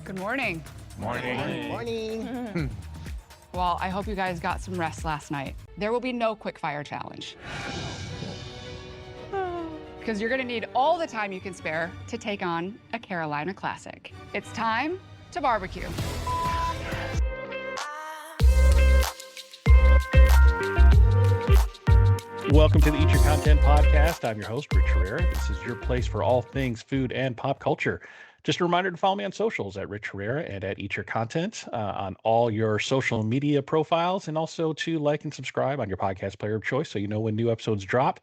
Good morning. Morning. Morning. Well, I hope you guys got some rest last night. There will be no quick fire challenge. Because you're gonna need all the time you can spare to take on a Carolina classic. It's time to barbecue. Welcome to the Eat Your Content podcast. I'm your host, Rich Herrera. This is your place for all things food and pop culture. Just a reminder to follow me on socials at Rich Herrera and at Eat Your Content on all your social media profiles, and also to like and subscribe on your podcast player of choice so you know when new episodes drop.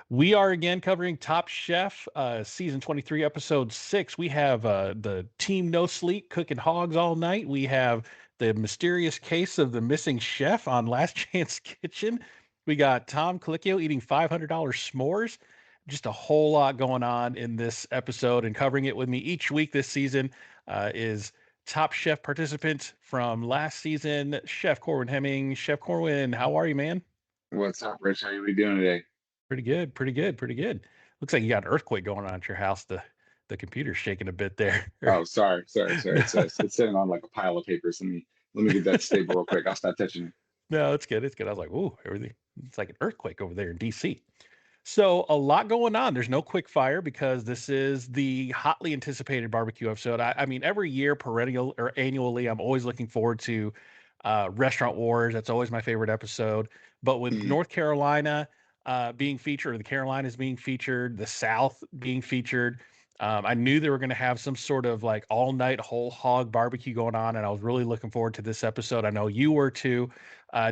We are again covering Top Chef, season 23, episode 6. We have the Team No Sleep cooking hogs all night. We have the mysterious case of the missing chef on Last Chance Kitchen. We got Tom Colicchio eating $500 s'mores. Just a whole lot going on in this episode, and covering it with me each week this season is Top Chef participant from last season, Chef Corwin Hemming. Chef Corwin, how are you, man? What's up, Rich? How you doing today? Pretty good. Looks like you got an earthquake going on at your house. The computer's shaking a bit there. Oh, sorry. It's sitting on like a pile of papers. Let me get that stable real quick. I'll stop touching it. No, it's good. I was like, ooh, everything. It's like an earthquake over there in DC. So a lot going on. There's no quick fire because this is the hotly anticipated barbecue episode. I mean, every year, perennial or annually, I'm always looking forward to Restaurant Wars. That's always my favorite episode. But with North Carolina being featured, or the Carolinas being featured, the South being featured, I knew they were going to have some sort of like all night whole hog barbecue going on, and I was really looking forward to this episode. I know you were too.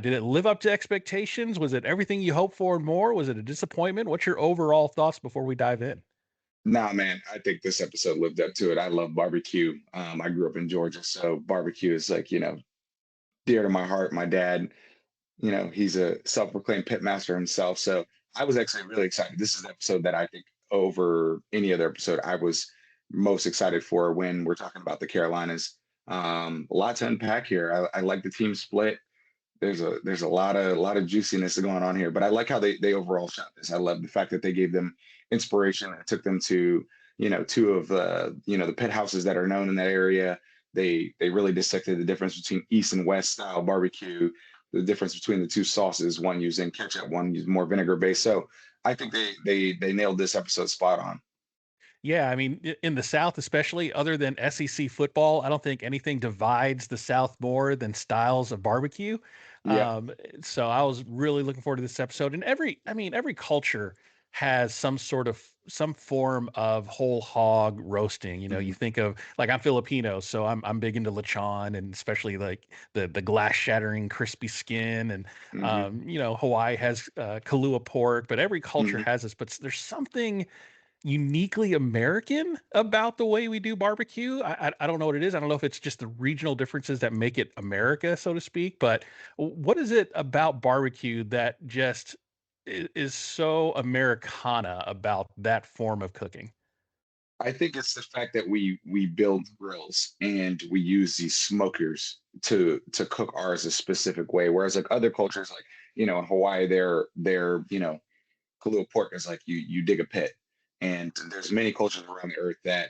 Did it live up to expectations? Was it everything you hoped for and more? Was it a disappointment? What's your overall thoughts before we dive in? Nah, man, I think this episode lived up to it. I love barbecue. I grew up in Georgia, so barbecue is like, dear to my heart. My dad, he's a self-proclaimed pit master himself. So I was actually really excited. This is an episode that I think over any other episode I was most excited for when we're talking about the Carolinas. A lot to unpack here. I like the team split. There's a lot of juiciness going on here, but I like how they overall shot this. I love the fact that they gave them inspiration and took them to, two of the pit houses that are known in that area. They really dissected the difference between East and West style barbecue, the difference between the two sauces, one using ketchup, one using more vinegar based. So I think they nailed this episode spot on. Yeah, I mean, in the South, especially, other than SEC football, I don't think anything divides the South more than styles of barbecue. Yeah. So I was really looking forward to this episode. And every culture has some form of whole hog roasting. You think of, like, I'm Filipino, so I'm big into lechon, and especially like the glass shattering crispy skin. And Hawaii has Kahlua pork, but every culture has this. But there's something uniquely American about the way we do barbecue. I don't know what it is. I don't know if it's just the regional differences that make it America, so to speak. But what is it about barbecue that just is so Americana about that form of cooking? I think it's the fact that we build grills and we use these smokers to cook ours a specific way. Whereas like other cultures, like in Hawaii, their Kahlua pork is like you dig a pit, and there's many cultures around the earth that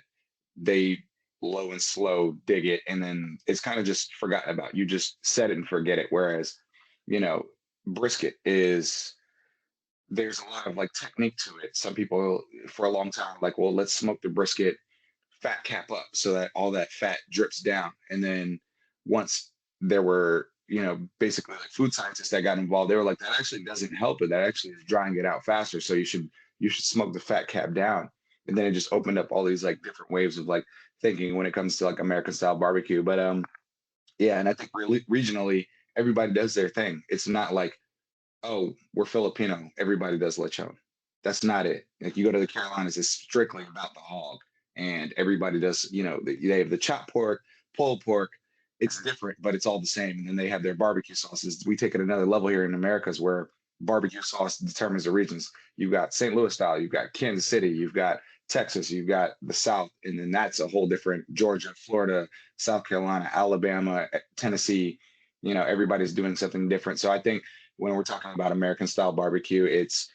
they low and slow dig it, and then it's kind of just forgotten about. You just set it and forget it. Whereas brisket is, there's a lot of like technique to it. Some people for a long time like, well, let's smoke the brisket, fat cap up so that all that fat drips down. And then once there were, basically like food scientists that got involved, they were like, that actually doesn't help it. That actually is drying it out faster. So you should smoke the fat cap down. And then it just opened up all these like different waves of like thinking when it comes to like American style barbecue. But yeah, and I think really regionally everybody does their thing. It's not like, oh, we're Filipino, everybody does lechon. That's not it. Like you go to the Carolinas, it's strictly about the hog, and everybody does. They have the chopped pork, pulled pork. It's different, but it's all the same. And then they have their barbecue sauces. We take it another level here in Americas, where barbecue sauce determines the regions. You've got St. Louis style, you've got Kansas City, you've got Texas, you've got the South, and then that's a whole different Georgia, Florida, South Carolina, Alabama, Tennessee. Everybody's doing something different. So I think when we're talking about American style barbecue, it's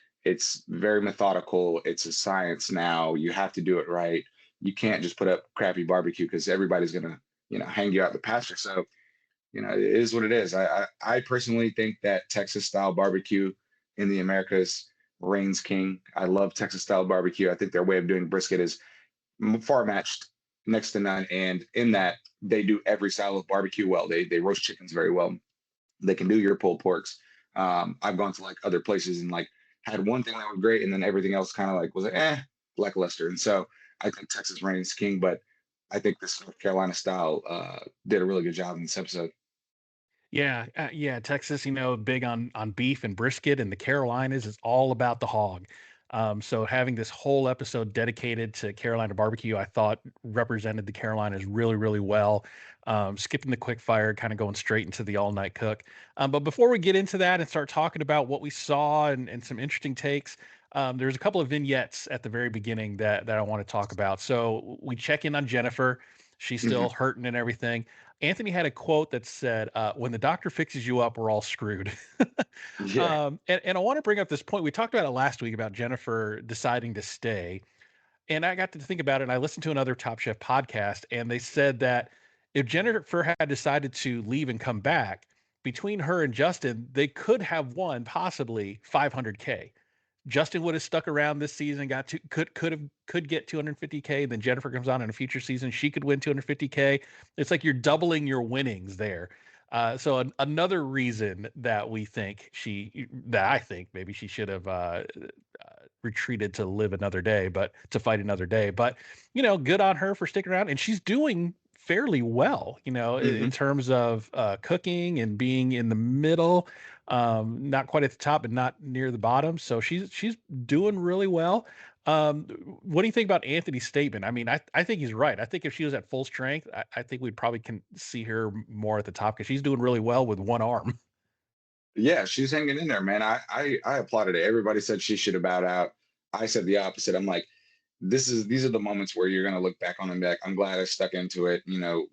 very methodical. It's a science now. You have to do it right. You can't just put up crappy barbecue because everybody's gonna hang you out the pasture. So, it is what it is. I personally think that Texas style barbecue in the Americas reigns king. I love Texas style barbecue. I think their way of doing brisket is far matched, next to none. And in that, they do every style of barbecue well. They roast chickens very well. They can do your pulled porks. I've gone to like other places and like had one thing that was great, and then everything else kind of like was like lackluster. And so I think Texas reigns king, but I think this North Carolina style did a really good job in this episode. Yeah, yeah, Texas, big on beef and brisket, and the Carolinas is all about the hog. So having this whole episode dedicated to Carolina barbecue, I thought represented the Carolinas really, really well. Skipping the quick fire, kind of going straight into the all night cook. But before we get into that and start talking about what we saw and some interesting takes, there's a couple of vignettes at the very beginning that I want to talk about. So we check in on Jennifer. She's still Mhm. hurting and everything. Anthony had a quote that said, "When the doctor fixes you up, we're all screwed." Yeah. And I want to bring up this point. We talked about it last week about Jennifer deciding to stay. And I got to think about it. And I listened to another Top Chef podcast, and they said that if Jennifer had decided to leave and come back, between her and Justin, they could have won possibly 500K. Justin would have stuck around this season, got to could get 250K. Then Jennifer comes on in a future season, she could win 250K. It's like you're doubling your winnings there. So another reason that I think maybe she should have retreated to live another day, but to fight another day. But good on her for sticking around, and she's doing fairly well. In Hmm. terms of cooking and being in the middle, not quite at the top, but not near the bottom. So she's doing really well. What do you think about Anthony's statement? I mean, I think he's right. I think if she was at full strength, I think we'd probably can see her more at the top because she's doing really well with one arm. Yeah, she's hanging in there, man. I applauded it. Everybody said she should have bowed out. I said the opposite. I'm like, these are the moments where you're gonna look back on and be like, I'm glad I stuck into it.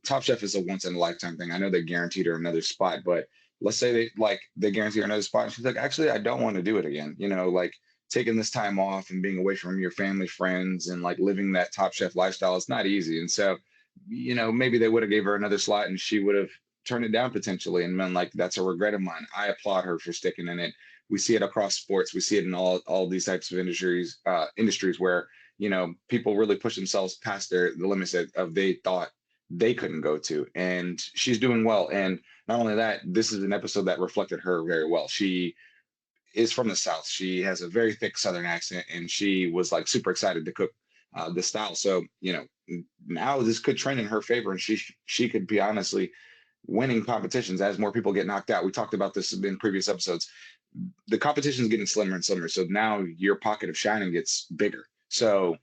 Top Chef is a once in a lifetime thing. I know they guaranteed her another spot, but let's say they guarantee her another spot. And she's like, actually, I don't want to do it again. Like taking this time off and being away from your family, friends, and like living that Top Chef lifestyle is not easy. And so, maybe they would have gave her another slot and she would have turned it down potentially and been like, that's a regret of mine. I applaud her for sticking in it. We see it across sports. We see it in all these types of industries where people really push themselves past the limits of they thought they couldn't go to. And she's doing well. And not only that, this is an episode that reflected her very well. She is from the South. She has a very thick Southern accent, and she was like super excited to cook this style. So now this could trend in her favor, and she could be honestly winning competitions as more people get knocked out. We talked about this in previous episodes. The competition is getting slimmer and slimmer, so now your pocket of shining gets bigger. So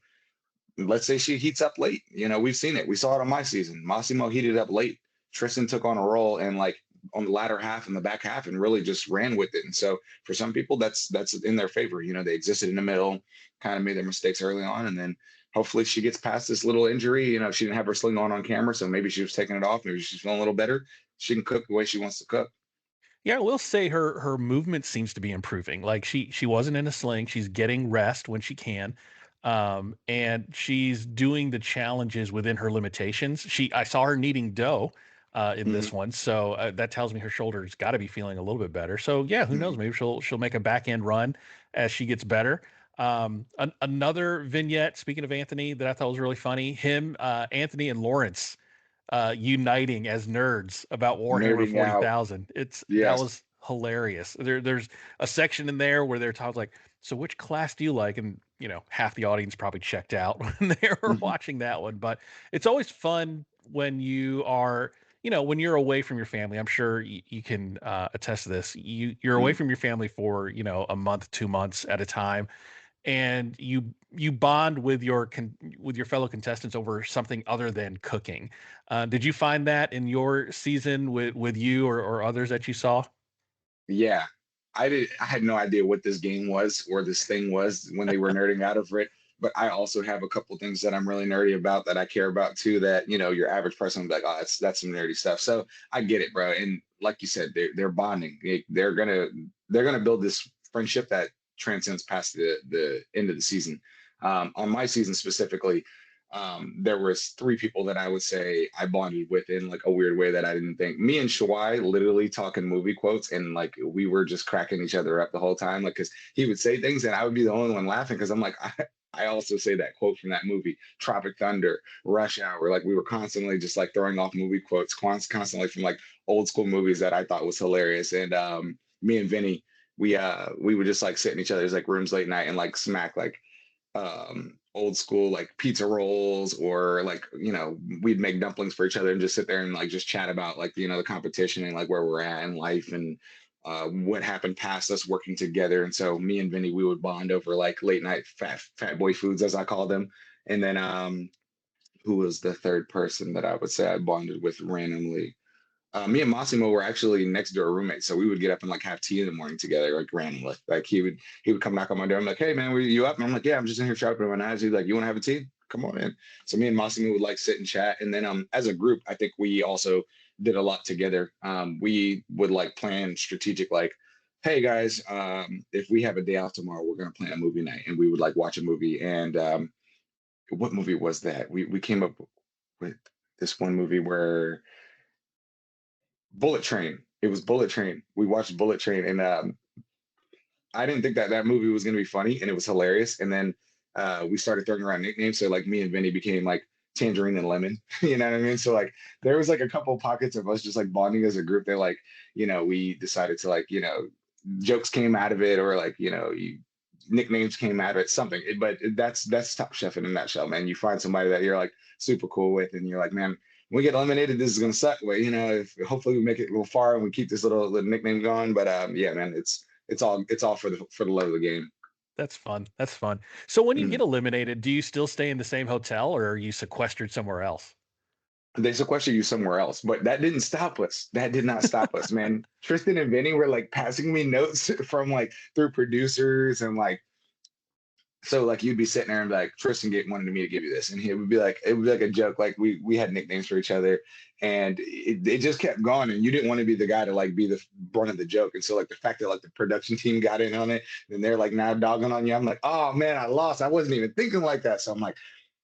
let's say she heats up late. We've seen it. We saw it on my season. Massimo heated up late. Tristan took on a role and like on the latter half and the back half and really just ran with it. And so for some people, that's in their favor. They existed in the middle, kind of made their mistakes early on, and then hopefully she gets past this little injury. She didn't have her sling on camera, so maybe she was taking it off. Maybe she's feeling a little better. She can cook the way she wants to cook. Yeah, I will say her movement seems to be improving. Like she wasn't in a sling. She's getting rest when she can. And she's doing the challenges within her limitations. I saw her kneading dough in this Hmm. one, so that tells me her shoulder's got to be feeling a little bit better. So yeah, who knows? Maybe she'll make a back end run as she gets better. Another vignette. Speaking of Anthony, that I thought was really funny. Him, Anthony, and Lawrence uniting as nerds about Warhammer Nerding out. 40,000. That Yes. was hilarious. There's a section in there where they're talking like, so which class do you like? And half the audience probably checked out when they were Hmm. watching that one. But it's always fun when you are, when you're away from your family. I'm sure you can attest to this. You're away from your family for a month, 2 months at a time, and you bond with with your fellow contestants over something other than cooking. Did you find that in your season with you or others that you saw? Yeah. I had no idea what this game was or this thing was when they were nerding out over it. But I also have a couple things that I'm really nerdy about that I care about too, that your average person would be like, oh, that's some nerdy stuff. So I get it, bro. And like you said, they're bonding. They're gonna build this friendship that transcends past the end of the season. On my season specifically, there was three people that I would say I bonded with in like a weird way that I didn't think. Me and Shawai literally talking movie quotes, and like we were just cracking each other up the whole time. Like, cause he would say things and I would be the only one laughing because I'm like, I also say that quote from that movie, Tropic Thunder, Rush Hour. Like we were constantly just like throwing off movie quotes, constantly from like old school movies that I thought was hilarious. And me and Vinny, we would just like sit in each other's like rooms late night and like smack like old school like pizza rolls, or like, we'd make dumplings for each other and just sit there and like just chat about like, the competition and like where we're at in life, and what happened past us working together. And so me and Vinny, we would bond over like late night fat boy foods, as I call them. And then who was the third person that I would say I bonded with randomly? Me and Massimo were actually next door roommates, so we would get up and like have tea in the morning together, like randomly. Like he would come knock on my door. I'm like, hey man, were you up? And I'm like, yeah, I'm just in here sharpening my knives. He's like, you want to have a tea? Come on in. So me and Massimo would like sit and chat, and then as a group, I think we also did a lot together. We would like plan strategic, like, hey guys, if we have a day off tomorrow, we're gonna plan a movie night, and we would like watch a movie. And what movie was that? We came up with this one movie where Bullet Train. It was Bullet Train. We watched Bullet Train, and I didn't think that that movie was going to be funny, and it was hilarious. And then we started throwing around nicknames. So like me and Vinny became like Tangerine and Lemon. You know what I mean? So like there was like a couple pockets of us just like bonding as a group. That like, we decided to like, jokes came out of it, or like, nicknames came out of it, something. But that's Top Chef in a nutshell, man. You find somebody that you're like super cool with, and you're like, man, when we get eliminated, this is gonna suck. But if hopefully we make it a little far and we keep this little nickname going. But yeah, man, it's all for the love of the game. That's fun. That's fun. So when you get Mm. eliminated, do you still stay in the same hotel or are you sequestered somewhere else? They sequester you somewhere else, but that didn't stop us. That did not stop us, man. Tristan and Vinny were like passing me notes from like through producers, and like, so like you'd be sitting there and be like, Tristan wanted me to give you this, and he would be like, it would be like a joke. Like we had nicknames for each other, and it just kept going. And you didn't want to be the guy to like be the brunt of the joke. And so like the fact that like the production team got in on it, and they're like now dogging on you, I'm like, oh man, I lost. I wasn't even thinking like that. So I'm like,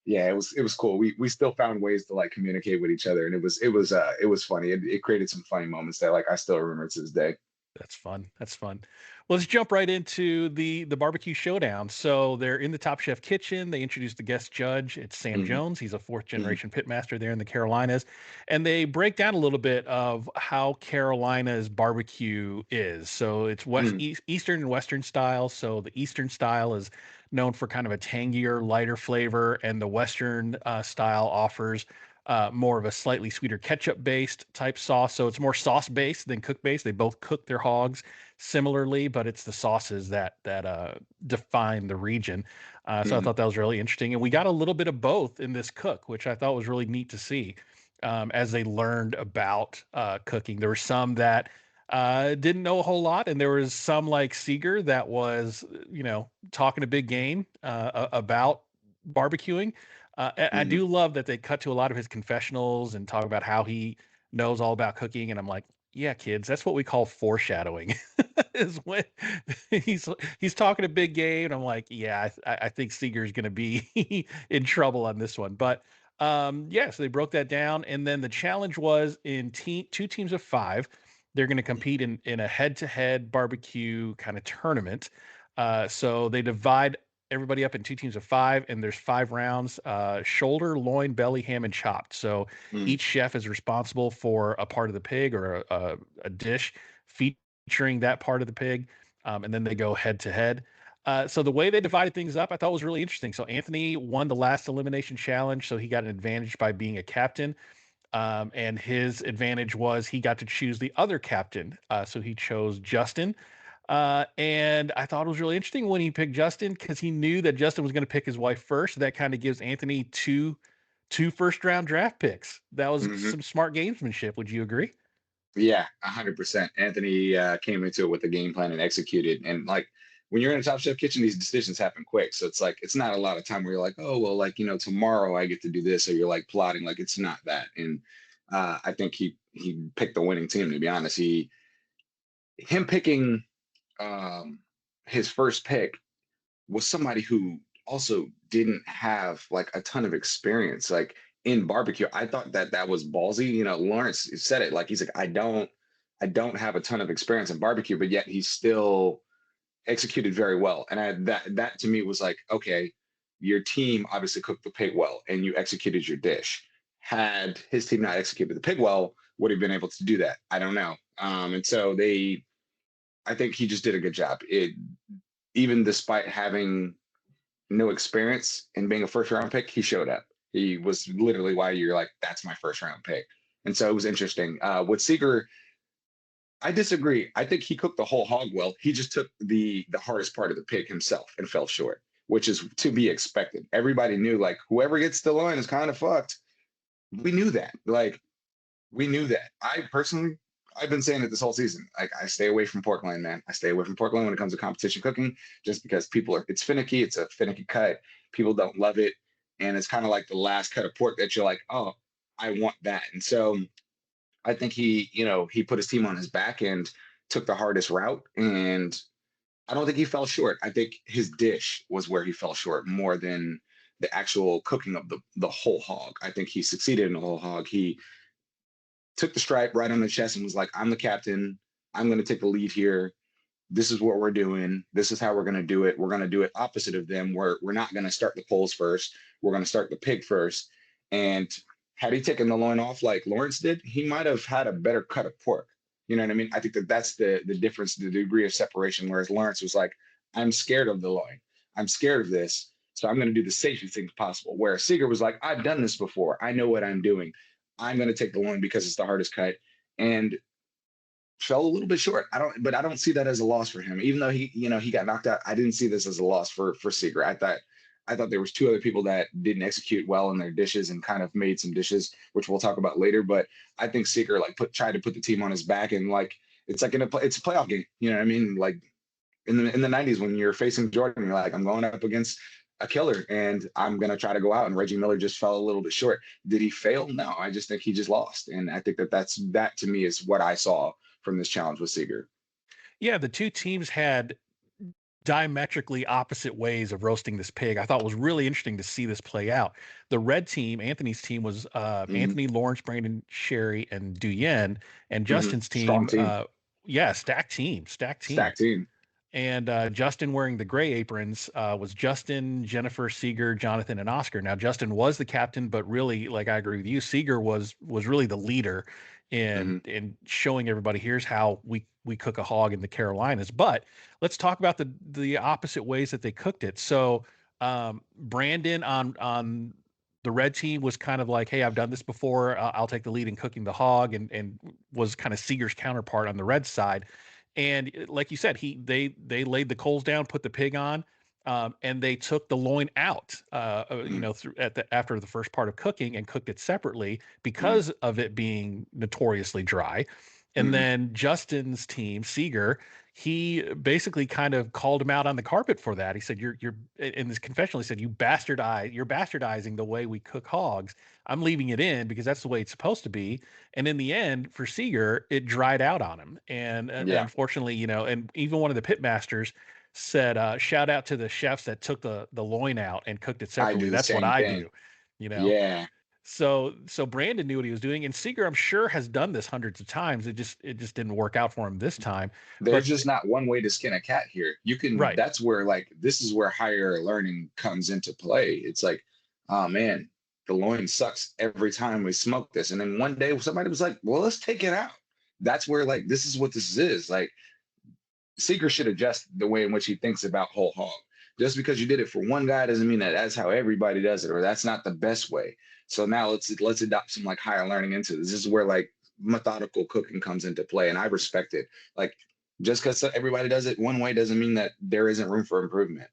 yeah, it was cool. We still found ways to like communicate with each other, and it was funny. It created some funny moments that like I still remember to this day. That's fun. That's fun. Well, let's jump right into the barbecue showdown. So they're in the Top Chef kitchen. They introduce the guest judge. It's Sam Hmm. Jones. He's a fourth Hmm. generation pitmaster there in the Carolinas, and they break down a little bit of how Carolina's barbecue is. So it's Hmm. Eastern and Western styles. So the Eastern style is known for kind of a tangier, lighter flavor, and the Western style offers more of a slightly sweeter ketchup based type sauce. So it's more sauce based than cook based. They both cook their hogs similarly, but it's the sauces that define the region. So I Hmm. thought that was really interesting, and we got a little bit of both in this cook, which I thought was really neat to see. As they learned about cooking, there were some that didn't know a whole lot, and there was some like Seeger that was, talking a big game about barbecuing. I Hmm. do love that they cut to a lot of his confessionals and talk about how he knows all about cooking, and I'm like, yeah, kids, that's what we call foreshadowing. Is when he's talking a big game, and I'm like, yeah, I think Seeger's going to be in trouble on this one. But yeah, so they broke that down, and then the challenge was in two teams of five. They're going to compete in a head-to-head barbecue kind of tournament. So they divide everybody up in two teams of five, and there's 5 rounds: shoulder, loin, belly, ham, and chopped. So Hmm. each chef is responsible for a part of the pig, or a dish featuring that part of the pig, and then they go head to head. So the way they divided things up, I thought was really interesting. So Anthony won the last elimination challenge, so he got an advantage by being a captain. And his advantage was he got to choose the other captain. So he chose Justin. And I thought it was really interesting when he picked Justin, because he knew that Justin was going to pick his wife first. That kind of gives Anthony two first round draft picks. That was Hmm. some smart gamesmanship. Would you agree? Yeah, 100%. Anthony came into it with a game plan and executed. And like when you're in a Top Chef kitchen, these decisions happen quick. So it's like it's not a lot of time where you're like, oh well, like tomorrow I get to do this, or you're like plotting. Like it's not that. And I think he picked the winning team. To be honest, him picking um, his first pick was somebody who also didn't have like a ton of experience like in barbecue. I thought that that was ballsy. You know, Lawrence said it like he's like, I don't have a ton of experience in barbecue, but yet he still executed very well. And that to me was like, okay, your team obviously cooked the pig well and you executed your dish. Had his team not executed the pig well, would have been able to do that? I don't know. And so I think he just did a good job. Even despite having no experience in being a first round pick, he showed up. He was literally why you're like, that's my first round pick. And so it was interesting. With Seeger, I disagree. I think he cooked the whole hog well. He just took the hardest part of the pig himself and fell short, which is to be expected. Everybody knew like whoever gets the loin is kind of fucked. We knew that. Like we knew that. I personally, I've been saying it this whole season. Like I stay away from pork loin, man. I stay away from pork loin when it comes to competition cooking, just because people are. It's finicky. It's a finicky cut. People don't love it, and it's kind of like the last cut of pork that you're like, oh, I want that. And so I think he put his team on his back and took the hardest route. And I don't think he fell short. I think his dish was where he fell short more than the actual cooking of the whole hog. I think he succeeded in the whole hog. He took the stripe right on the chest and was like, I'm the captain. I'm going to take the lead here. This is what we're doing. This is how we're going to do it. We're going to do it opposite of them. We're not going to start the poles first. We're going to start the pig first. And had he taken the loin off like Lawrence did, he might have had a better cut of pork. You know what I mean? I think that's the difference, the degree of separation. Whereas Lawrence was like, I'm scared of the loin. I'm scared of this. So I'm going to do the safest thing possible. Whereas Seeger was like, I've done this before. I know what I'm doing. I'm going to take the loin because it's the hardest cut. And fell a little bit short. I don't see that as a loss for him. Even though he got knocked out, I didn't see this as a loss for Seeger. I thought there was two other people that didn't execute well in their dishes and kind of made some dishes, which we'll talk about later. But I think Seeger like tried to put the team on his back, and like it's like it's a playoff game. You know what I mean? Like in the 90s when you're facing Jordan, you're like, I'm going up against a killer and I'm going to try to go out. And Reggie Miller just fell a little bit short. Did he fail? No, I just think he just lost. And I think that to me is what I saw from this challenge with Seeger. Yeah, the two teams had diametrically opposite ways of roasting this pig. I thought it was really interesting to see this play out. The red team, Anthony's team, was Mhm. Anthony, Lawrence, Brandon, Sherry, and Duyen, and Justin's Strong team, team, yeah, stacked team. stacked team. And Justin wearing the gray aprons was Justin, Jennifer, Seeger, Jonathan, and Oscar. Now Justin was the captain, but really, like I agree with you, Seeger was really the leader Hmm. in showing everybody here's how we cook a hog in the Carolinas. But let's talk about the opposite ways that they cooked it. So Brandon on the red team was kind of like, hey, I've done this before. I'll take the lead in cooking the hog, and was kind of Seeger's counterpart on the red side. And like you said, they laid the coals down, put the pig on, and they took the loin out, Hmm. through after the first part of cooking and cooked it separately Hmm. because of it being notoriously dry. And Hmm. then Justin's team, Seeger, he basically kind of called him out on the carpet for that. He said, "You're in this confessional." He said, You're bastardizing the way we cook hogs. I'm leaving it in because that's the way it's supposed to be." And in the end, for Seeger, it dried out on him. And Yeah, unfortunately, and even one of the pit masters said, "Shout out to the chefs that took the loin out and cooked it I separately. do the That's what same I thing. do." You know. Yeah, So Brandon knew what he was doing, and Seeger, I'm sure, has done this hundreds of times. It just didn't work out for him this time. there's But just not one way to skin a cat here. You can, right, that's where like this is where higher learning comes into play. It's like, oh man, the loin sucks every time we smoke this. And then one day somebody was like, well, let's take it out. That's where like this is what this is. Like Seeker should adjust the way in which he thinks about whole hog. Just because you did it for one guy doesn't mean that that's how everybody does it, or that's not the best way. So now let's adopt some like higher learning into this. This is where like methodical cooking comes into play, and I respect it. Like just because everybody does it one way doesn't mean that there isn't room for improvement.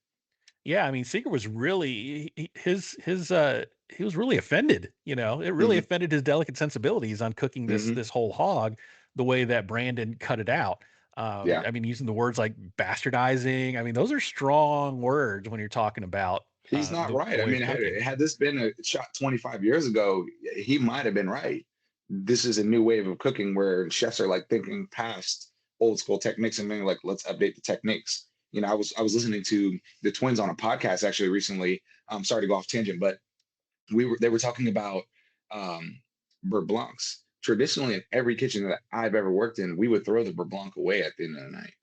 yeah, I mean, Seeger was really his he was really offended. It really Hmm. offended his delicate sensibilities on cooking this Hmm. this whole hog the way that Brandon cut it out. Yeah, I mean, using the words like bastardizing. I mean, those are strong words when you're talking about he's not the right. I way mean, of cooking. had this been a shot 25 years ago, he might have been right. This is a new wave of cooking where chefs are like thinking past old school techniques and being like, let's update the techniques. I was listening to the twins on a podcast actually recently. I'm sorry to go off tangent, but they were talking about um beurre blancs. Traditionally, in every kitchen that I've ever worked in, we would throw the beurre blanc away at the end of the night.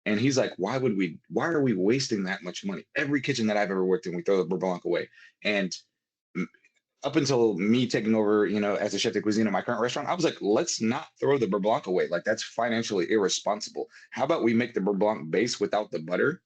And he's like, why are we wasting that much money? Every kitchen that I've ever worked in, we throw the beurre blanc away. And up until me taking over, as a chef de cuisine in my current restaurant, I was like, let's not throw the beurre blanc away. Like, that's financially irresponsible. How about we make the beurre blanc base without the butter,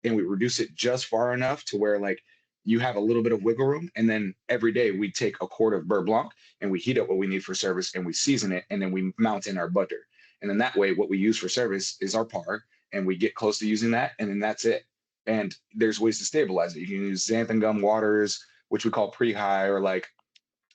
and we reduce it just far enough to where, like, you have a little bit of wiggle room. And then every day we take a quart of beurre blanc and we heat up what we need for service and we season it, and then we mount in our butter. And then that way, what we use for service is our par, and we get close to using that, and then that's it. And there's ways to stabilize it. You can use xanthan gum waters, which we call pre-high, or like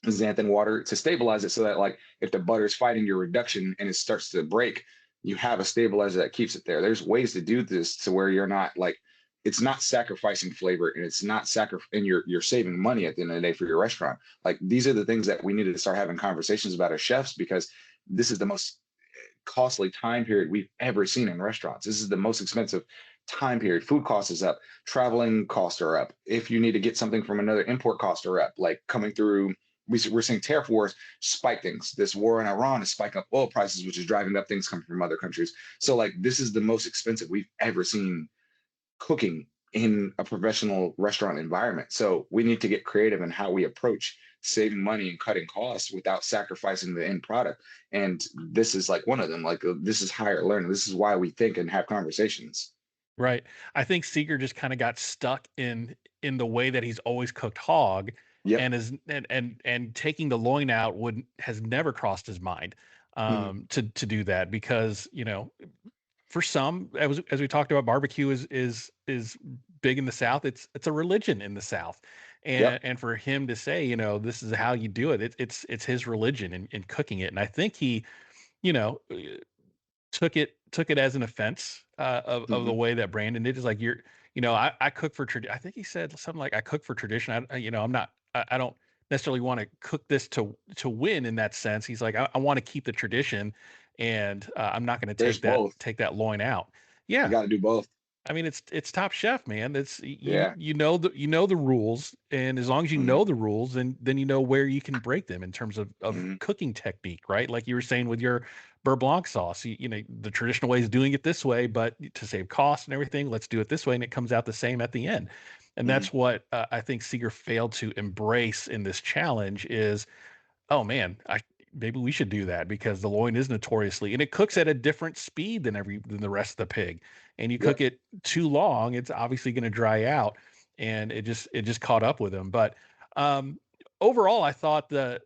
xanthan water, to stabilize it, so that, like, if the butter is fighting your reduction and it starts to break, you have a stabilizer that keeps it there. There's ways to do this to where you're not, like, it's not sacrificing flavor, and it's not and you're saving money at the end of the day for your restaurant. Like, these are the things that we need to start having conversations about as chefs, because this is the most costly time period we've ever seen in restaurants. This is the most expensive time period. Food costs is up, traveling costs are up. If you need to get something from another, import costs are up. Like, coming through, we're seeing tariff wars spike things. This war in Iran is spiking up oil prices, which is driving up things coming from other countries. So, like, this is the most expensive we've ever seen cooking in a professional restaurant environment. So we need to get creative in how we approach saving money and cutting costs without sacrificing the end product. And this is like one of them. Like, this is higher learning. This is why we think and have conversations. Right. I think Seeger just kind of got stuck in the way that he's always cooked hog, Yep. and is and taking the loin out has never crossed his mind Mhm. to do that, because, for some, as we talked about, barbecue is big in the South. It's a religion in the South. Yep. And for him to say, this is how you do it, it's his religion in cooking it. And I think he, you know, took it as an offense, of the Mhm. way that Brandon did. Is like, I cook for tradition. I think he said something like, I cook for tradition. I'm not. I don't necessarily want to cook this to win in that sense. He's like, I want to keep the tradition, and I'm not going to There's both. take that loin out. You Yeah, got to do both. I mean, it's Top Chef, man. That's Yeah. you know the rules, and as long as you Mhm. know the rules, then you know where you can break them in terms of Mhm. cooking technique, right? Like you were saying with your beurre blanc sauce, the traditional way is doing it this way, but to save costs and everything, let's do it this way, and it comes out the same at the end. And Mhm. that's what, I think Seeger failed to embrace in this challenge is, oh man, maybe we should do that, because the loin is notoriously, and it cooks at a different speed than the rest of the pig. And you cook Yep. it too long, it's obviously going to dry out. And it just caught up with him. But um, overall, I thought the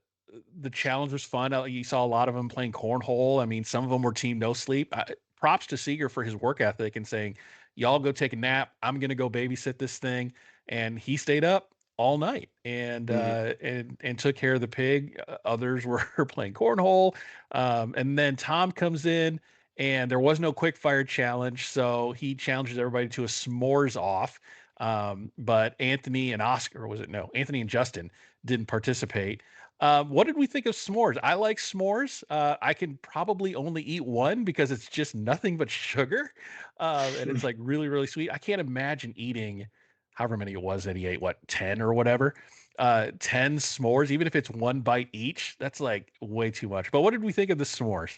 challenge was fun. You saw a lot of them playing cornhole. I mean, some of them were team no sleep. Props to Seeger for his work ethic and saying, "Y'all go take a nap. I'm going to go babysit this thing," and he stayed up all night Mhm. and took care of the pig. Others were playing cornhole, and then Tom comes in, and there was no quick fire challenge, so he challenges everybody to a s'mores off. But Anthony and Oscar, or was it no? Anthony and Justin didn't participate. What did we think of s'mores? I like s'mores. I can probably only eat one because it's just nothing but sugar, and it's like really, really sweet. I can't imagine eating however many it was that he ate, what, 10 or whatever, 10 s'mores, even if it's one bite each. That's like way too much. But what did we think of the s'mores?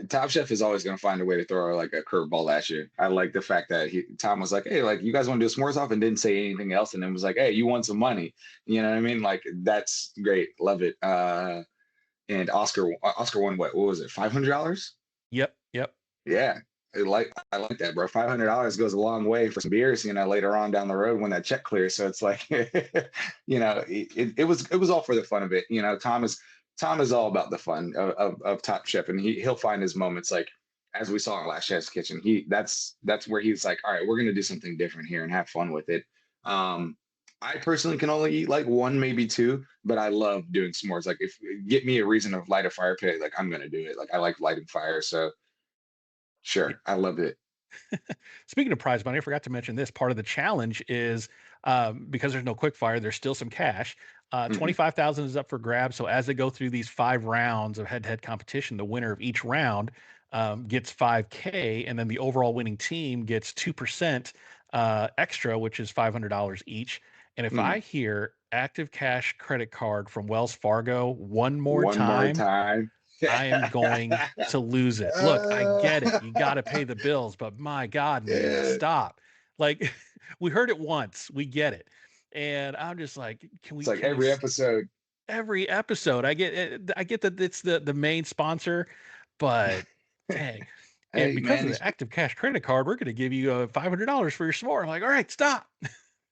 Top Chef is always going to find a way to throw like a curveball at you. I like the fact that Tom was like, "Hey, like, you guys want to do s'mores off," and didn't say anything else, and then was like, "Hey, you want some money?" You know what I mean? Like, that's great. Love it. And Oscar won, what was it? $500? Yep, yep. Yeah. I like that, bro. $500 goes a long way for some beers, later on down the road when that check clears. So it's like, it was all for the fun of it. Tom is all about the fun of Top Chef, and he'll find his moments, like, as we saw in Last Chef's Kitchen. That's where he's like, all right, we're gonna do something different here and have fun with it. Um, I personally can only eat like one, maybe two, but I love doing s'mores. Like, if get me a reason to light a fire pit, like, I'm gonna do it. Like, I like lighting fire, so Yeah. sure, I loved it. Speaking of prize money, I forgot to mention this. Part of the challenge is, because there's no quick fire, there's still some cash. Mhm. 25,000 is up for grabs. So as they go through these 5 rounds of head-to-head competition, the winner of each round gets 5K, and then the overall winning team gets 2% extra, which is $500 each. And if I Mm. hear active cash credit card from Wells Fargo one more One more time, time. I am going to lose it. Look, I get it. You got to pay the bills, but my God, man, Yeah. stop. Like we heard it once, we get it. And I'm just like, It's like can we every episode. every episode? I get that it's the main sponsor, but dang. And Hey because man, of these the active cash credit card, we're going to give you $500 for your s'more. I'm like, all right, stop.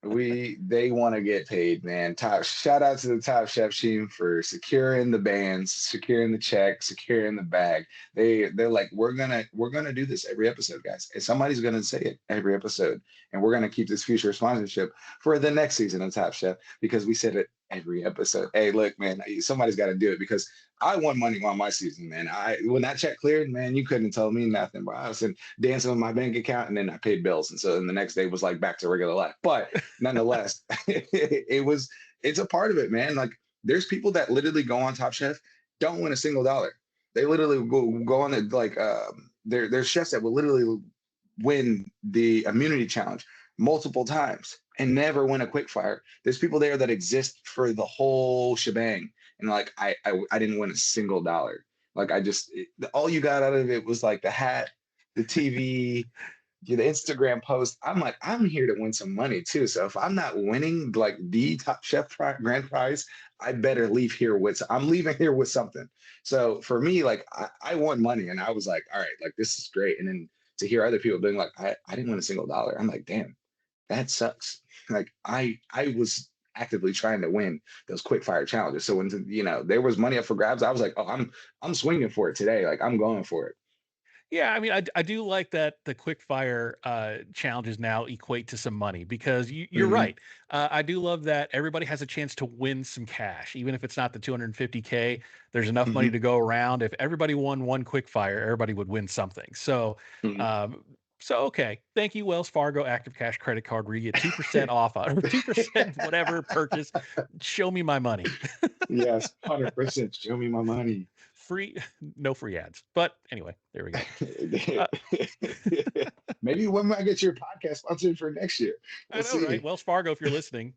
they want to get paid, man. Top shout out to the Top Chef team for securing the bands, securing the check, securing the bag. They're like, we're gonna do this every episode, guys. And somebody's gonna say it every episode, and we're gonna keep this future sponsorship for the next season of Top Chef because we said it every episode. Hey, look, man, somebody's got to do it because I won money on my season, man. I when that check cleared, man, you couldn't tell me nothing. But I was dancing with my bank account, and then I paid bills, and so then the next day was like back to regular life. But nonetheless, it's a part of it, man. Like there's people that literally go on Top Chef, don't win a single dollar. They literally go on it like there's chefs that will literally win the immunity challenge multiple times and never win a quick fire. There's people there that exist for the whole shebang. And like I didn't win a single dollar. Like all you got out of it was like the hat, the TV, the Instagram post. I'm like, I'm here to win some money too. So if I'm not winning like the Top Chef grand prize, I better leave here with. I'm leaving here with something. So for me, like I won money, and I was like, all right, like this is great. And then to hear other people being like, I didn't win a single dollar. I'm like, damn, that sucks. Like I was actively trying to win those quick fire challenges. So when there was money up for grabs, I was like, oh, I'm swinging for it today. Like I'm going for it. Yeah, I mean, I do like that the quick fire challenges now equate to some money because you're Hmm. right. I do love that everybody has a chance to win some cash, even if it's not the 250K. There's enough money Hmm. to go around. If everybody won one quick fire, everybody would win something. Hmm. Um, okay. Thank you, Wells Fargo Active Cash credit card, where you get 2% off on 2% whatever purchase. Show me my money. Yes, 100%. Show me my money. Free, no free ads. But anyway, there we go. Uh, Maybe when I get your podcast sponsored for next year, I we'll know, right? see. Wells Fargo, if you're listening,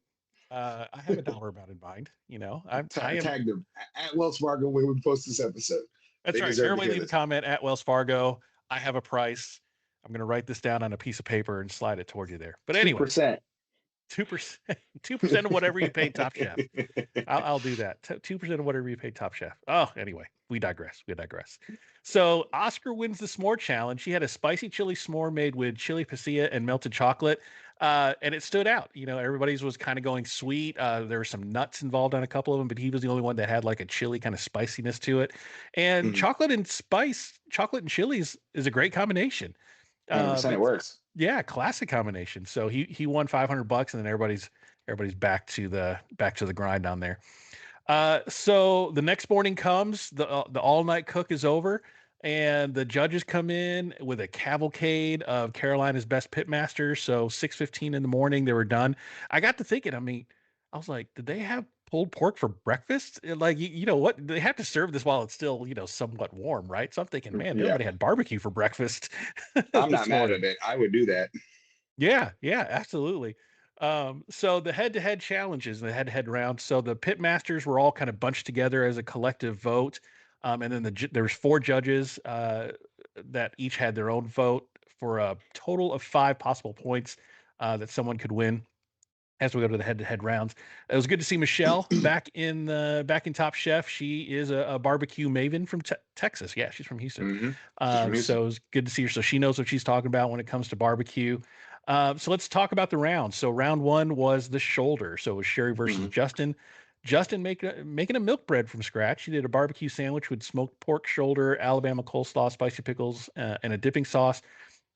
I have a dollar amount in mind. I am. Tag them at Wells Fargo when we post this episode. That's They right. deserve to Everybody hear leave a this. comment at Wells Fargo. I have a price. I'm going to write this down on a piece of paper and slide it toward you there. But Two anyway, percent. 2%, 2% of whatever you paid Top Chef. I'll do that. 2% of whatever you pay Top Chef. Oh, anyway, we digress. We digress. So Oscar wins the s'more challenge. She had a spicy chili s'more made with chili pasilla and melted chocolate. And it stood out. Everybody's was kind of going sweet. There were some nuts involved on a couple of them, but he was the only one that had like a chili kind of spiciness to it. And Mhm. chocolate and chilies is a great combination. 100%, it It's works. yeah, classic combination. So he won $500, and then everybody's back to the grind down there. So the next morning comes, the all night cook is over, and the judges come in with a cavalcade of Carolina's best pitmasters. So 6:15 in the morning, they were done. I got to thinking, I mean, I was like, did they have pulled pork for breakfast? Like, you know what? They have to serve this while it's still, somewhat warm, right? So I'm thinking, man, Yeah, everybody had barbecue for breakfast I'm not this mad at morning. it. I would do that. Yeah, yeah, absolutely. So the head-to-head challenges, the head-to-head round. So the pit masters were all kind of bunched together as a collective vote, and then there was four judges that each had their own vote for a total of 5 possible points that someone could win. As we go to the head-to-head rounds, it was good to see Michelle back in Top Chef. She is a barbecue maven from Texas. Yeah, she's from Houston. Hmm. She's from So Houston. it was good to see her. So she knows what she's talking about when it comes to barbecue. So let's talk about the rounds. So round one was the shoulder. So it was Sherry versus Hmm. Justin. Justin making a milk bread from scratch. She did a barbecue sandwich with smoked pork shoulder, Alabama coleslaw, spicy pickles, and a dipping sauce.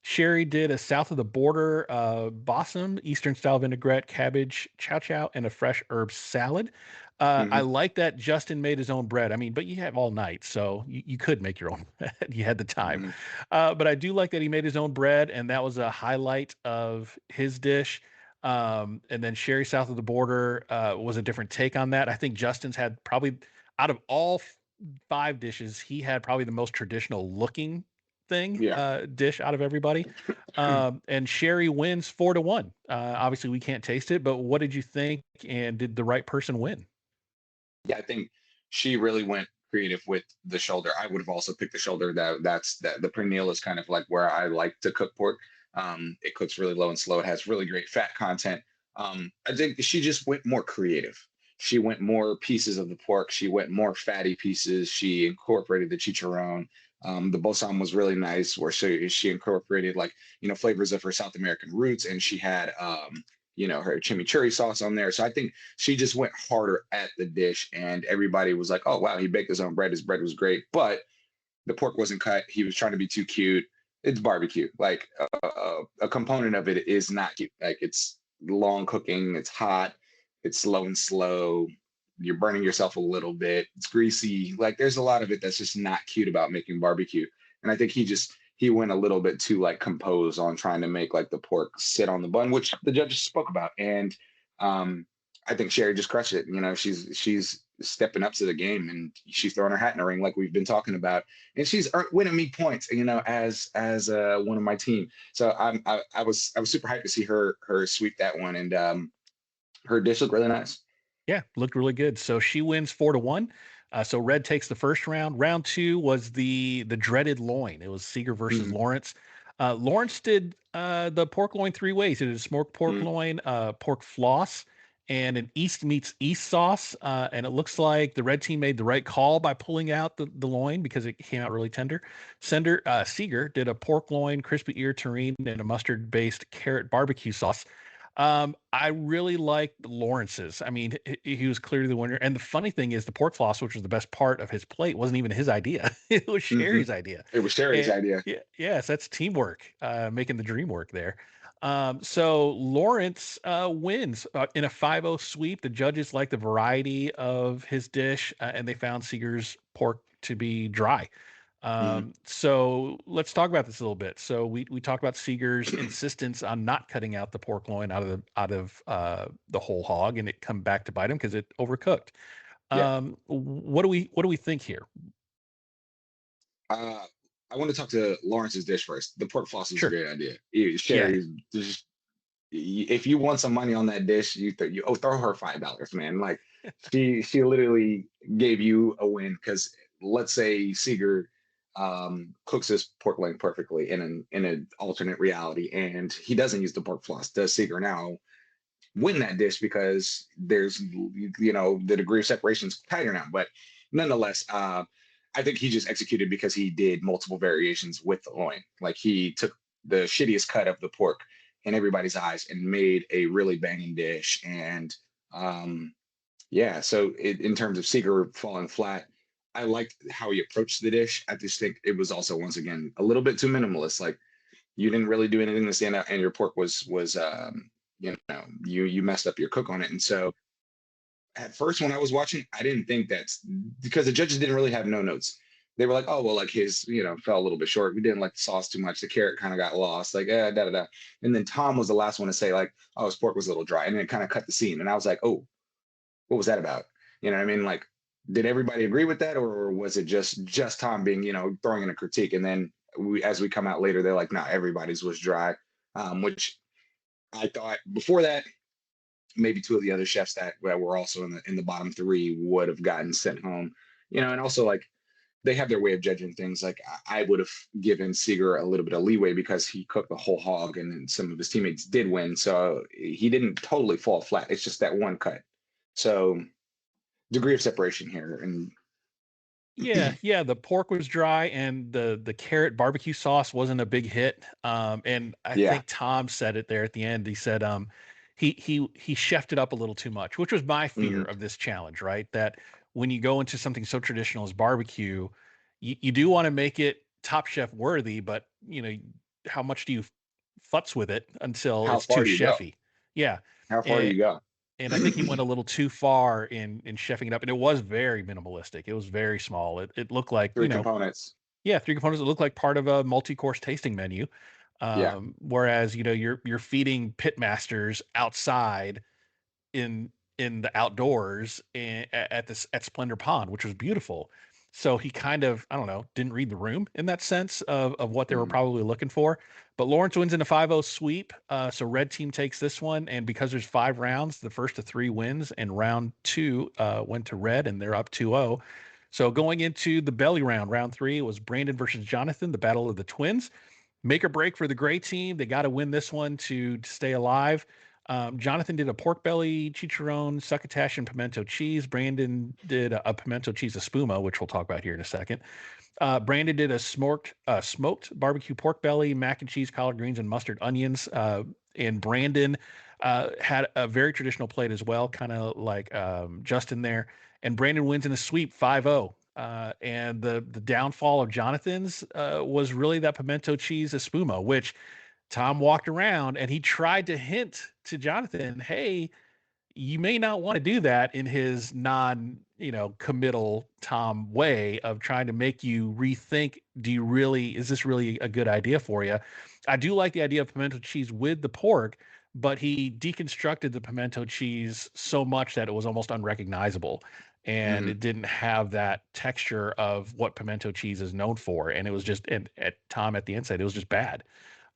Sherry did a south of the border balsam, Eastern style vinaigrette, cabbage, chow chow, and a fresh herb salad. I Hmm. like that Justin made his own bread. I mean, but you have all night, so you could make your own bread. You had the time. Hmm. But I do like that he made his own bread, and that was a highlight of his dish. And then Sherry south of the border was a different take on that. I think Justin's had probably out of all 5 dishes, he had probably the most traditional looking thing Yeah. dish out of everybody. And Sherry wins 4-1. Obviously, we can't taste it, but what did you think? And did the right person win? Yeah, I think she really went creative with the shoulder. I would have also picked the shoulder. That the preneal is kind of like where I like to cook pork. It cooks really low and slow. It has really great fat content. I think she just went more creative. She went more pieces of the pork. She went more fatty pieces. She incorporated the chicharron. The bosom was really nice, where she incorporated like flavors of her South American roots, and she had her chimichurri sauce on there. So I think she just went harder at the dish, and everybody was like, "Oh wow, he baked his own bread. His bread was great," but the pork wasn't cut. He was trying to be too cute. It's barbecue. Like a component of it is not cute. Like it's long cooking. It's hot. It's slow and slow. You're burning yourself a little bit. It's greasy. Like there's a lot of it that's just not cute about making barbecue. And I think he went a little bit too like composed on trying to make like the pork sit on the bun, which the judges spoke about. And um, I think Sherry just crushed it. She's stepping up to the game, and she's throwing her hat in the ring like we've been talking about, and she's winning me points. As one of my team. So I was super hyped to see her sweep that one, and her dish looked really nice. Yeah, looked really good. So she wins 4-1. So Red takes the first round. Round two was the dreaded loin. It was Seeger versus Mhm, Lawrence. Lawrence did the pork loin three ways. He did a smoked pork mhm. loin, pork floss, and an East meets East sauce. And it looks like the red team made the right call by pulling out the loin because it came out really tender. Seeger did a pork loin, crispy ear terrine, and a mustard-based carrot barbecue sauce. I really liked Lawrence's. I mean, he was clearly the winner. And the funny thing is, the pork floss, which was the best part of his plate, wasn't even his idea. It was Mhm. Sherry's idea. It was Sherry's And idea. yeah, yes, that's teamwork, making the dream work there. So Lawrence wins in a 5-0 sweep. The judges liked the variety of his dish, and they found Seeger's pork to be dry. Mhm. So let's talk about this a little bit. So we talked about Seeger's insistence on not cutting out the pork loin out of the whole hog, and it come back to bite him because it overcooked. Yeah. What do we think here? Uh, I want to talk to Lawrence's dish first. The pork floss is a Sure. great idea. Yeah. Sherry, just if you want some money on that dish, throw her $5, man. Like she literally gave you a win because let's say Seeger cooks his pork loin perfectly in an alternate reality, and he doesn't use the pork floss. Does Seeger now win that dish because there's the degree of separation is tighter now? But nonetheless, I think he just executed because he did multiple variations with the loin. Like he took the shittiest cut of the pork in everybody's eyes and made a really banging dish. And yeah, so in terms of Seeger falling flat, I liked how he approached the dish. I just think it was also once again a little bit too minimalist. Like you didn't really do anything to stand out, and your pork was you messed up your cook on it. And so at first when I was watching, I didn't think that's because the judges didn't really have no notes. They were like, oh well, like his fell a little bit short. We didn't like the sauce too much. The carrot kind of got lost, like da da da. And then Tom was the last one to say like, oh, his pork was a little dry, and then it kind of cut the scene. And I was like, oh, what was that about? You know what I mean? Like, did everybody agree with that, or was it just Tom being throwing in a critique? And then as we come out later, they're like, no, everybody's was dry, which I thought before that maybe two of the other chefs that were also in the bottom three would have gotten sent home. And also like they have their way of judging things. Like I would have given Seeger a little bit of leeway because he cooked the whole hog, and then some of his teammates did win, so he didn't totally fall flat. It's just that one cut. So degree of separation here, and Yeah, the pork was dry and the carrot barbecue sauce wasn't a big hit. And I yeah. think Tom said it there at the end. He said he chefed it up a little too much, which was my fear Mhm. of this challenge, right? That when you go into something so traditional as barbecue, you do want to make it Top Chef worthy, but how much do you futz with it until How it's too far do you go? chefy? Yeah. How far do you go? And I think he went a little too far in chefing it up, and it was very minimalistic. It was very small. It looked like, Three components. yeah, three components. It looked like part of a multi-course tasting menu. Yeah. Whereas, you're feeding pit masters outside in the outdoors at Splendor Pond, which was beautiful. So he kind of, I don't know, didn't read the room in that sense of what they were Mhm. probably looking for. But Lawrence wins in a 5-0 sweep. So red team takes this one. And because there's 5 rounds, the first of 3 wins, and round 2 went to red, and they're up 2-0. So going into the belly round, round 3, it was Brandon versus Jonathan, the battle of the twins. Make or break for the gray team. They got to win this one to stay alive. Jonathan did a pork belly, chicharron, succotash, and pimento cheese. Brandon did a pimento cheese espuma, which we'll talk about here in a second. Brandon did a smoked barbecue pork belly, mac and cheese, collard greens, and mustard onions. And Brandon had a very traditional plate as well, kind of like Justin there. And Brandon wins in a sweep 5-0. And the downfall of Jonathan's was really that pimento cheese espuma, which Tom walked around and he tried to hint to Jonathan, hey, you may not want to do that, in his committal Tom way of trying to make you rethink, is this really a good idea for you? I do like the idea of pimento cheese with the pork, but he deconstructed the pimento cheese so much that it was almost unrecognizable. And Mhm. it didn't have that texture of what pimento cheese is known for. And it was just, and at Tom at the inside, it was just bad.